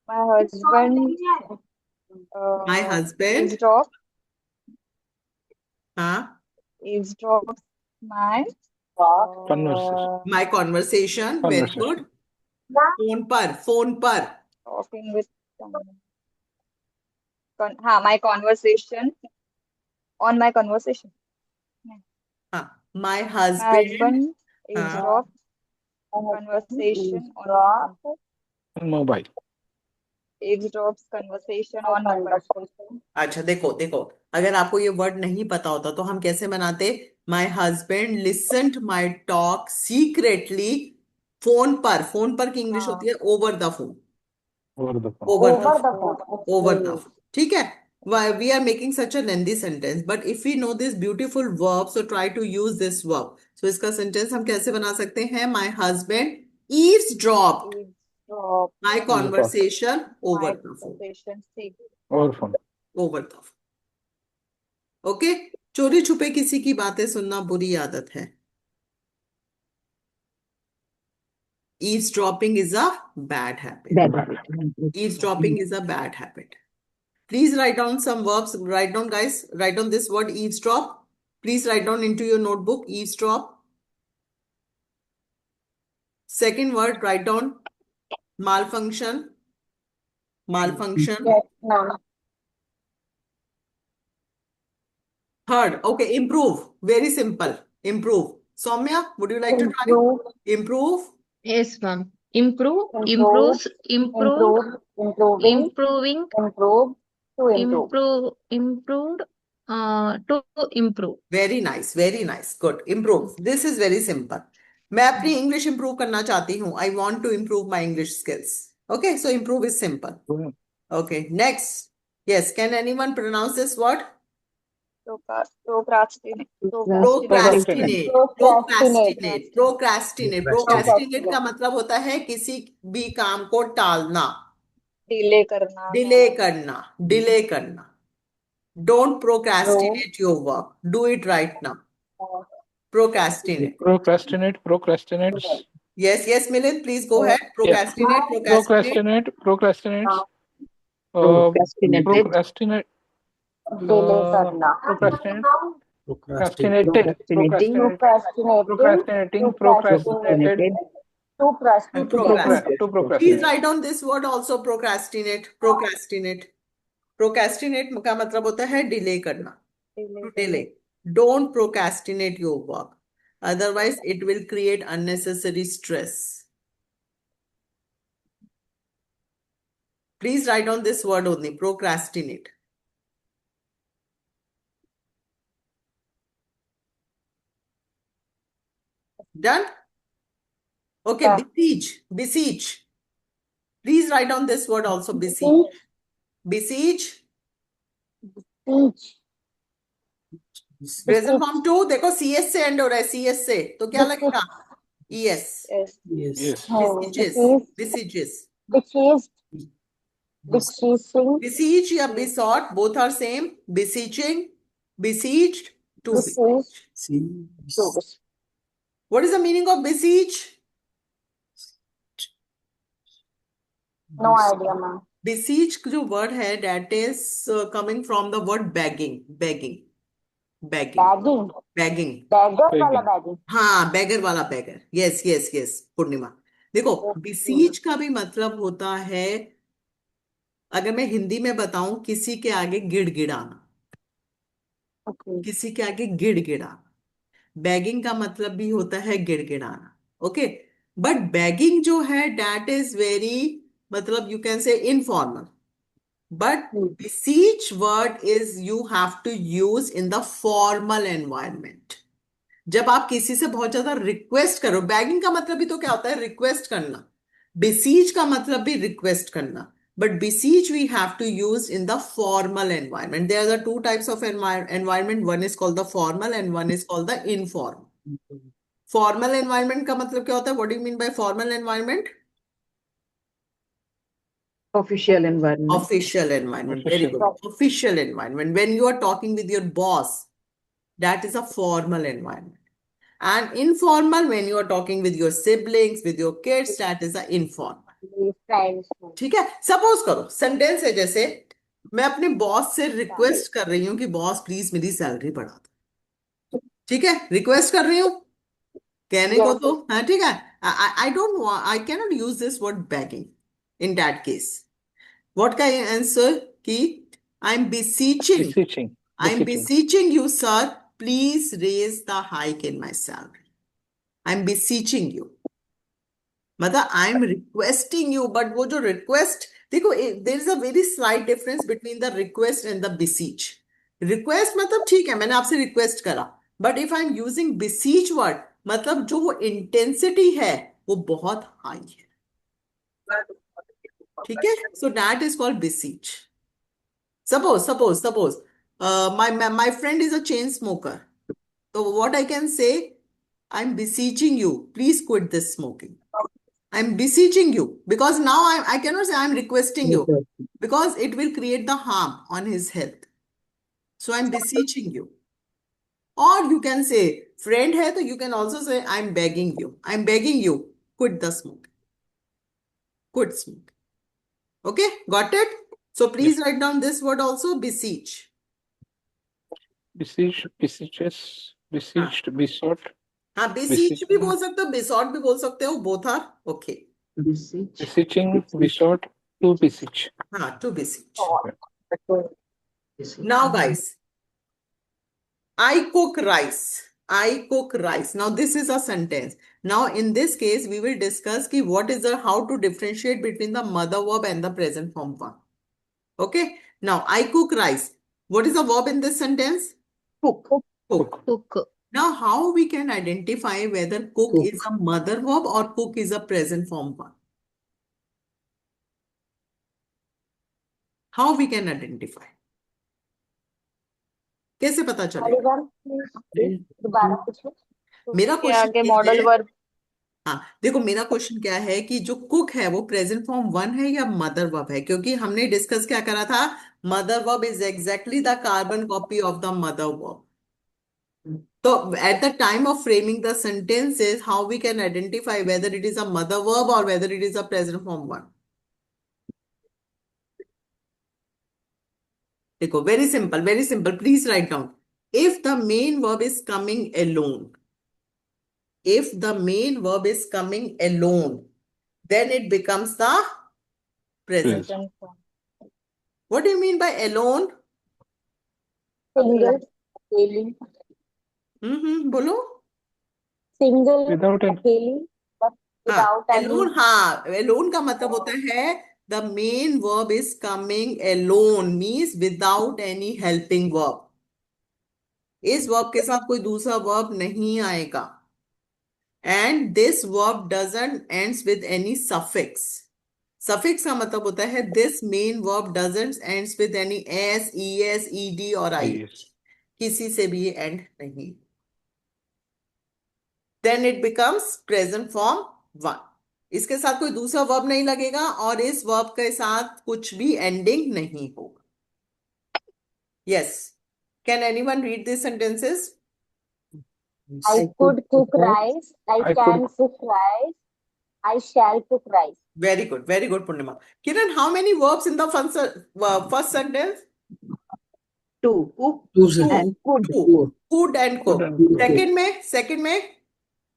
My husband My husband. eavesdrops my Conversation. My conversation. Very good. Phone पर. talking with someone. My conversation on my conversation. My My husband. husband eavesdrops conversation on Mobile. eavesdrops conversation on mobile. अच्छा देखो अगर आपको ये word नहीं पता होता तो हम कैसे बनाते? My husband listened my talk secretly phone पर की इंग्लिश होती है over the phone. Over the phone. Over the phone. ठीक है? Why we are making such a lengthy sentence, but if we know this beautiful verb, so try to use this verb. So इसका sentence हम कैसे बना सकते हैं? My husband eavesdropped my conversation over the phone. Over phone. Over the phone. Okay? चोरी छुपे किसी की बातें सुनना बुरी आदत है. Eavesdropping is a bad habit. Eavesdropping is a bad habit. Please write down some verbs. Write down, guys. Write down this word eavesdrop. Please write down into your notebook eavesdrop. Second word, write down malfunction. Malfunction. Third, okay, improve. Very simple. Improve. Soumya, would you like to try? Improve. Yes, ma'am. Improve, improves, improved, improving, Improve. To improve. improved, to improve. Very nice. Very nice. Good. Improve. This is very simple. मैं अपनी English improve करना चाहती हूँ. I want to improve my English skills. Okay, so improve is simple. Okay, next. Yes, can anyone pronounce this word? Procrastinate. Procrastinate का मतलब होता है किसी भी काम को टालना. Delay करना. Don't procrastinate your work. Do it right now. Procrastinate. Procrastinates. Yes, Milind, please go ahead. Procrastinate. Procrastinates. Procrastinating. Procrastinate. Procrastinated. To procrastinate. Please write down this word also, procrastinate. Procrastinate का मतलब होता है delay करना. To delay. Don't procrastinate your work. Otherwise, it will create unnecessary stress. Please write down this word only, procrastinate. Done? Okay, beseech. Please write down this word also, beseech. Present form 2, देखो CS से end हो रहा है, CS से, तो क्या लगेगा? ES. Yes. Beseeches. Beseeching. Beseech या besought, both are same. Beseeching, besieged, to beseech. What is the meaning of beseech? No idea, ma'am. Beseech जो word है, that is coming from the word begging. Bagging. Begging. Beggar वाला bagging. हाँ, beggar वाला beggar. Yes, पूर्णिमा. देखो, beseech का भी मतलब होता है, अगर मैं हिंदी में बताऊं, किसी के आगे गिड़गिड़ाना, Okay. किसी के आगे गिड़गिड़ाना. बेगिंग का मतलब भी होता है गिड़गिड़ाना. ओके, बट बेगिंग जो है, दैट इज वेरी, मतलब you can say informal. But beseech word is you have to use in the formal environment. जब आप किसी से बहुत ज्यादा रिक्वेस्ट करो, बैगिंग का मतलब भी तो क्या होता है, रिक्वेस्ट करना. beseech का मतलब भी रिक्वेस्ट करना. But beseech we have to use in the formal environment. There are the two types of environment. One is called the formal and one is called the informal. Formal environment का मतलब क्या होता है? What do you mean by formal environment? Official environment. Official environment. Very good. Official environment. When you are talking with your boss, that is a formal environment. And informal, when you are talking with your siblings, with your kids, that is a informal. Friends. ठीक है. Suppose करो, sentence है जैसे, मैं अपने boss से request कर रही हूँ कि बॉस प्लीज मेरी सैलरी बढ़ा दो. ठीक है, रिक्वेस्ट कर रही हूँ, कहने को तो, हाँ ठीक है. I don't want, I can not use this word begging in that case. What can I answer? कि I'm beseeching you, sir, please raise the hike in my salary. I'm beseeching you. मतलब I'm requesting you, but वो जो request, देखो, there is a very slight difference between the request and the beseech. Request मतलब ठीक है, मैंने आपसे request करा, but if I'm using beseech word, मतलब जो वो intensity है, वो बहुत high है. ठीक है, so that is called beseech. Suppose, my friend is a chain smoker. So what I can say, I'm beseeching you, please quit this smoking. I'm beseeching you, because now I cannot say I'm requesting you, because it will create the harm on his health. So I'm beseeching you. Or you can say, friend hai, so you can also say, I'm begging you, quit the smoke. Quit smoke. Okay, got it? So please write down this word also, beseech. Beseech, beseeches, beseeched, besought. हाँ, beseech भी बोल सकते हो, besought भी बोल सकते हो, both are okay. Beseeching, besought, to beseech. हाँ, to beseech. Now guys, I cook rice. Now this is a sentence. Now in this case, we will discuss ki what is the, how to differentiate between the mother verb and the present form verb. Okay. Now I cook rice. What is the verb in this sentence? Cook. Cook. Now how we can identify whether cook is a mother verb or cook is a present form verb? How we can identify? कैसे पता चलेगा? दोबारा पूछो. मेरा question आगे modal verb. हाँ, देखो, मेरा क्वेश्चन क्या है कि जो कुक है वो प्रेजेंट फॉर्म वन है या मदर वर्ब है, क्योंकि हमने डिस्कस क्या करा था, mother verb is exactly the carbon copy of the mother verb. तो at the time of framing the sentences, how we can identify whether it is a mother verb और whether it is a present form one. देखो, very simple, please write down. If the main verb is coming alone, if the main verb is coming alone, then it becomes the present. What do you mean by alone? Single. Daily. बोलो. Single. Without any. Daily. But without any. Alone, हाँ, alone का मतलब होता है the main verb is coming alone, means without any helping verb. इस verb के साथ कोई दूसरा verb नहीं आएगा. And this verb doesn't ends with any suffix. Suffix का मतलब होता है this main verb doesn't ends with any s, es, ed or i. किसी से भी ये end नहीं. Then it becomes present form one. इसके साथ कोई दूसरा verb नहीं लगेगा और इस verb के साथ कुछ भी ending नहीं होगा. Yes. Can anyone read these sentences? I could cook rice. I I can could. cook rice. I shall cook rice. Very good, Purnima. Kiran, how many verbs in the first sentence? Two. Cook Two Two, and could. two. Could and Could cook. and cook. Second में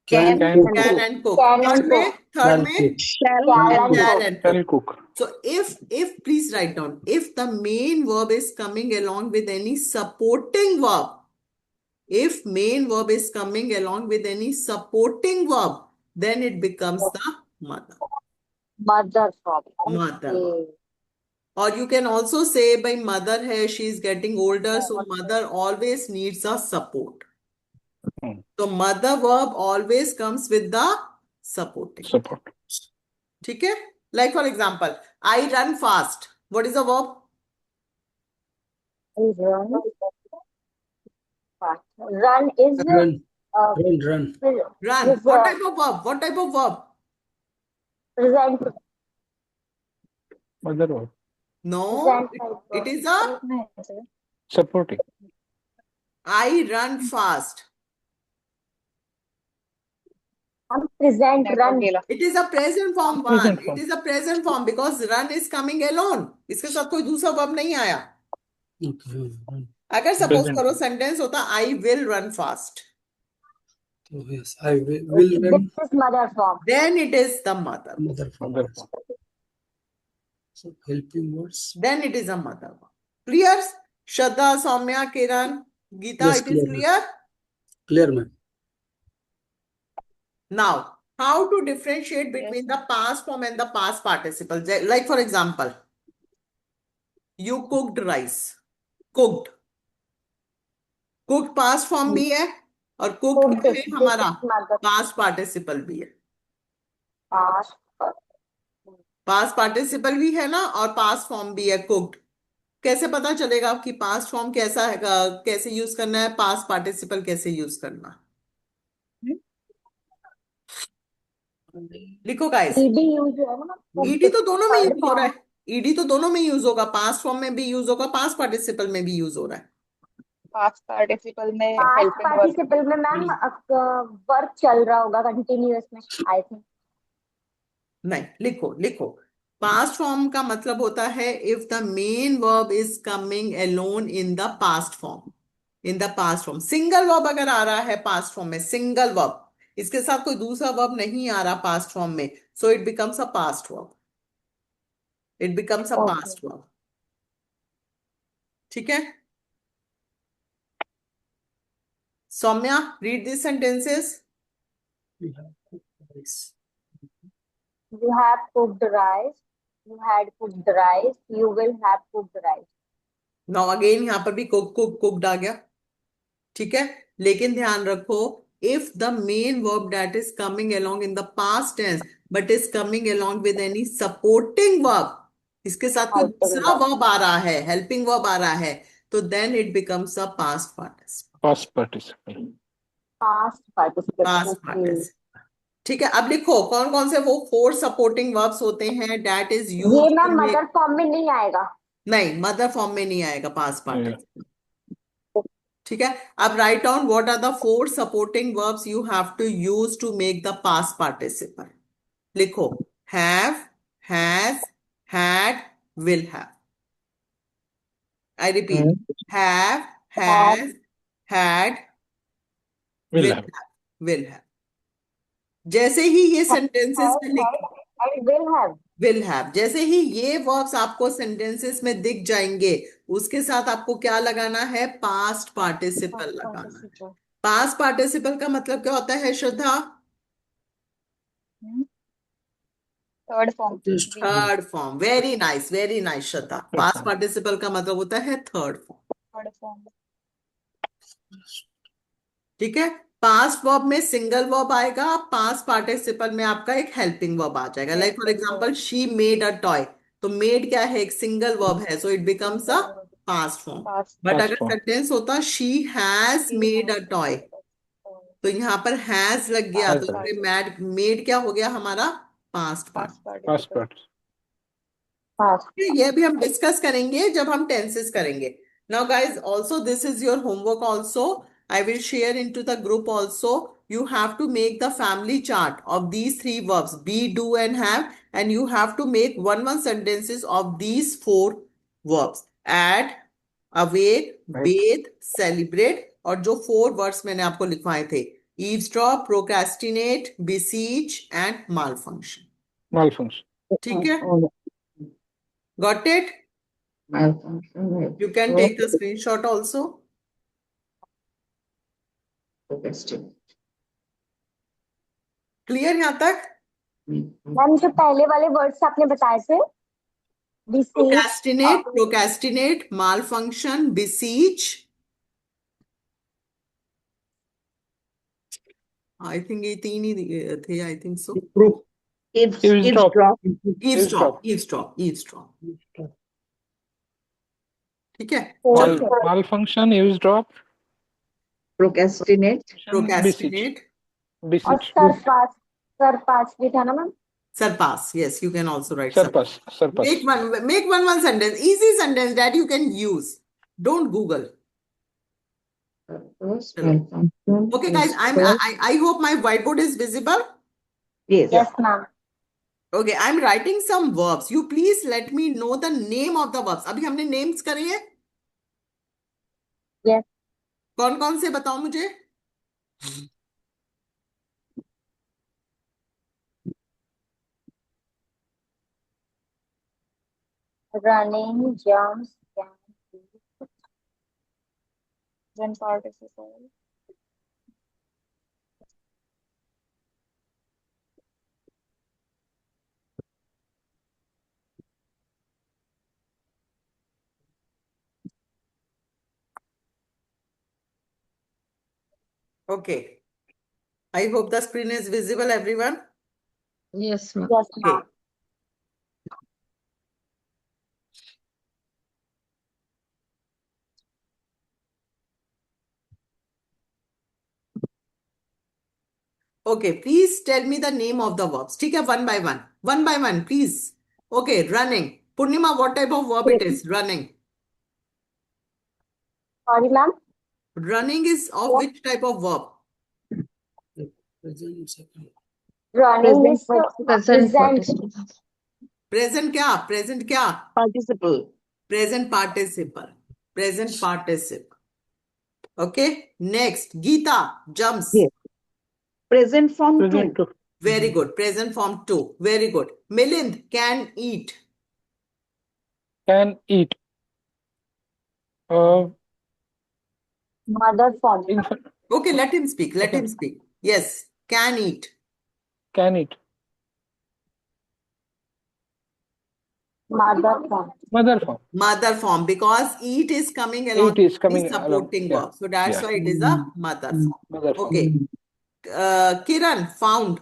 Can Can cook. and can cook. and cook. Can Third and में cook. third Shall में cook. Shall Shall and and cook. shall cook. and shall cook. cook. So if please write down, if the main verb is coming along with any supporting verb, if main verb is coming along with any supporting verb, then it becomes the mother Mother form. verb. Okay. Or you can also say by mother hai, she is getting older, so mother always needs a support. Hmm. So mother verb always comes with the supporting. Support. ठीक है? Like for example, I run fast. What is the verb? Run. Fast. Run is Run. uh, Run. Run. is What type of verb? What type of verb? present Mother verb. No, present it is a Supporting. I run fast. present run. It is a present form one. Present It form. is a present form because run is coming alone. इसके साथ कोई दूसरा verb नहीं आया. Okay. Run. अगर suppose Present. करो sentence होता I will run fast. So yes, I will run. This is mother form. Then it is the mother. Mother form. Mother form. So helping words. Then it is a mother. Clear? Shraddha, Soumya, Kiran, Geeta, Yes, it is clear, ma'am. clear? Clear, ma'am. Now, how to differentiate between the past form and the past participle? Like for example, you cooked rice. Cooked. Cooked past form भी है और cooked Cooked. क्या है This is हमारा mother. past participle भी है. Past. Past participle भी है ना और past form भी है cooked. कैसे पता चलेगा कि past form कैसा है, कैसे यूज करना है, past participle कैसे यूज करना है? लिखो गाइस. ED यूज है ना. ईडी तो दोनों में Third यूज हो रहा form. है. ईडी तो दोनों में यूज होगा. पास्ट फॉर्म में भी यूज होगा, पास्ट पार्टिसिपल में भी यूज हो रहा है. Past participle में Past helping verb. participle में मैम वर्क चल रहा होगा कंटिन्यूअस में आई थिंक. नहीं, लिखो. पास्ट फॉर्म का मतलब होता है if the main verb is coming alone in the past form. In the past form single verb अगर आ रहा है पास्ट फॉर्म में, सिंगल वर्ब, इसके साथ कोई दूसरा वर्ब नहीं आ रहा पास्ट फॉर्म में, so it becomes a past verb. It becomes a past verb. ठीक है? Soumya, read these sentences. You have cooked rice. You have cooked rice. You had cooked rice. You will have cooked rice. Now again यहाँ पर भी cooked आ गया. ठीक है? लेकिन ध्यान रखो, if the main verb that is coming along in the past tense but is coming along with any supporting verb, इसके साथ कोई दूसरा verb आ रहा है, helping verb आ रहा है, तो then it becomes a past participle. Past participle. Past participle. Past Okay. participle. ठीक है? अब लिखो कौन कौन से वो 4 supporting verbs होते हैं that is ये used ma'am to make. Mother form में नहीं आएगा. नहीं, मदर फॉर्म में नहीं आएगा पास्ट Yeah. पार्टिसिपल. ठीक है? अब write down what are the 4 supporting verbs you have to use to make the past participle. लिखो have, has, had, will have. I repeat, have, has, had, Will will have. Have, will have. जैसे ही ये sentences में लिख And will have. Will have, जैसे ही ये verbs आपको सेंटेंसेस में दिख जाएंगे, उसके साथ आपको क्या लगाना है? पास्ट पार्टिसिपल लगाना है. पास्ट पार्टिसिपल का मतलब क्या होता है Shraddha? Third form. Just third form. Very nice Shraddha. Past participle का मतलब होता है थर्ड फॉर्म. Third form. ठीक है? पास्ट वर्ब में सिंगल वर्ब आएगा, पास्ट पार्टिसिपल में आपका एक हेल्पिंग वर्ब आ जाएगा. Like for example she made a toy. तो मेड क्या है? एक सिंगल वर्ब है, so it becomes a past form. Past. But Past अगर form. सेंटेंस होता she has made a toy, तो यहाँ पर हैज लग गया, Has तो लग ये मेड क्या हो गया हमारा? Past part. Past Past participle. participle. Past. ये भी हम डिस्कस करेंगे जब हम टेंसेस करेंगे. Now guys, also this is your homework also. I will share into the group also. You have to make the family chart of these three verbs, be, do, and have, and you have to make one sentences of these four verbs. Add, awake, Right. bathe, celebrate, और जो 4 words मैंने आपको लिखवाए थे, eavesdrop, procrastinate, beseech, and malfunction. Malfunction. ठीक है? Oh, Got it? malfunction, right. You can take the screenshot also. Procrastinate. Clear यहाँ तक? मैम जो पहले वाले वर्ड्स आपने बताए थे, beseech, Procrastinate, malfunction, beseech. I think ये 3 ही थे, I think so. Eavesdrop. Eavesdrop. ठीक है? Malfunction, eavesdrop, Procrastinate. Procrastinate. और beseech, surpass भी था ना ma'am? Surpass. Yes, you can also write surpass. Make one sentence. Easy sentence that you can use. Don't Google. Malfunction. Okay, guys. I hope my whiteboard is visible. Yes. Yes, ma'am. Okay, I'm writing some verbs. You please let me know the name of the verbs. अभी हमने names करे हैं? Yes. कौन-कौन से बताओ मुझे? Running, jumps, can, then participle. Okay. I hope the screen is visible, everyone. Yes, ma'am. Yes, Okay. ma'am. Okay, please tell me the name of the verbs. ठीक है, one by one. One by one, please. Okay, running. Purnima, what type of verb it is? Running. Sorry, ma'am. Running is of which type of verb? Present second. Running is Present present. participle. Present क्या? Present क्या? Participle. Present participle. Present participle. Okay. Next, Geeta, jumps. Yes. Present form Present two. to Very good. Present form 2. Very good. Milind, can eat. can eat. Mother form. Infant Okay, let him speak. Let Okay. him speak. Yes, can eat. can eat. Mother form. Mother form. Mother form, because eat is coming along Eat is with coming the along. supporting Yeah. verb. So that's Yeah. why it is a mother form. Mother form. Okay. Kiran, found.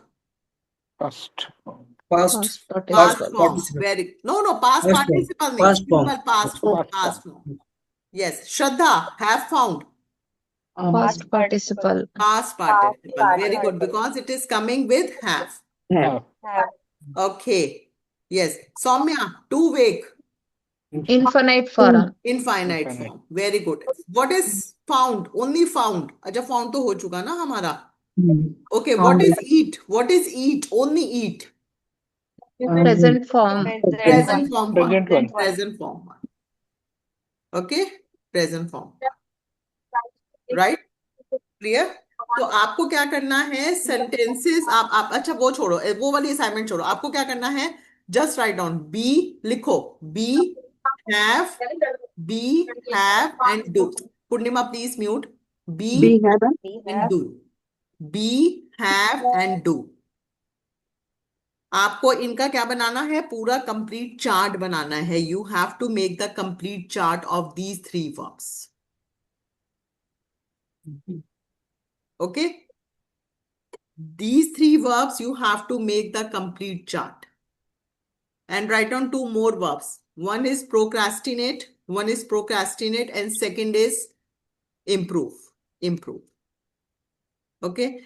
Past. Past. Past Past participle. form. participle. Very. No, past Past form. participle नहीं. Past form. Simple past form. Past Past form. form. Yes. Shraddha, have found. Past participle. Past participle. Very good. Because it is coming with have. Have. Okay. Yes. Soumya, to wake. Infinite form. Infinite Infinite. form. Very good. What is found? Only found. अच्छा found तो हो चुका ना हमारा. Okay. What is eat? What is eat? Only eat. Present form. Present form one. Present one. Present form one. Okay. Present form. Right? Clear? तो आपको क्या करना है? Sentences आप अच्छा वो छोड़ो, वो वाली assignment छोड़ो. आपको क्या करना है? Just write down. Be लिखो. Be, have, and do. Purnima, please mute. Be, have, and do. Be, have, and do. आपको इनका क्या बनाना है? पूरा complete chart बनाना है. You have to make the complete chart of these 3 verbs. Okay? These 3 verbs, you have to make the complete chart. And write down 2 more verbs. One is procrastinate, and second is improve. Okay.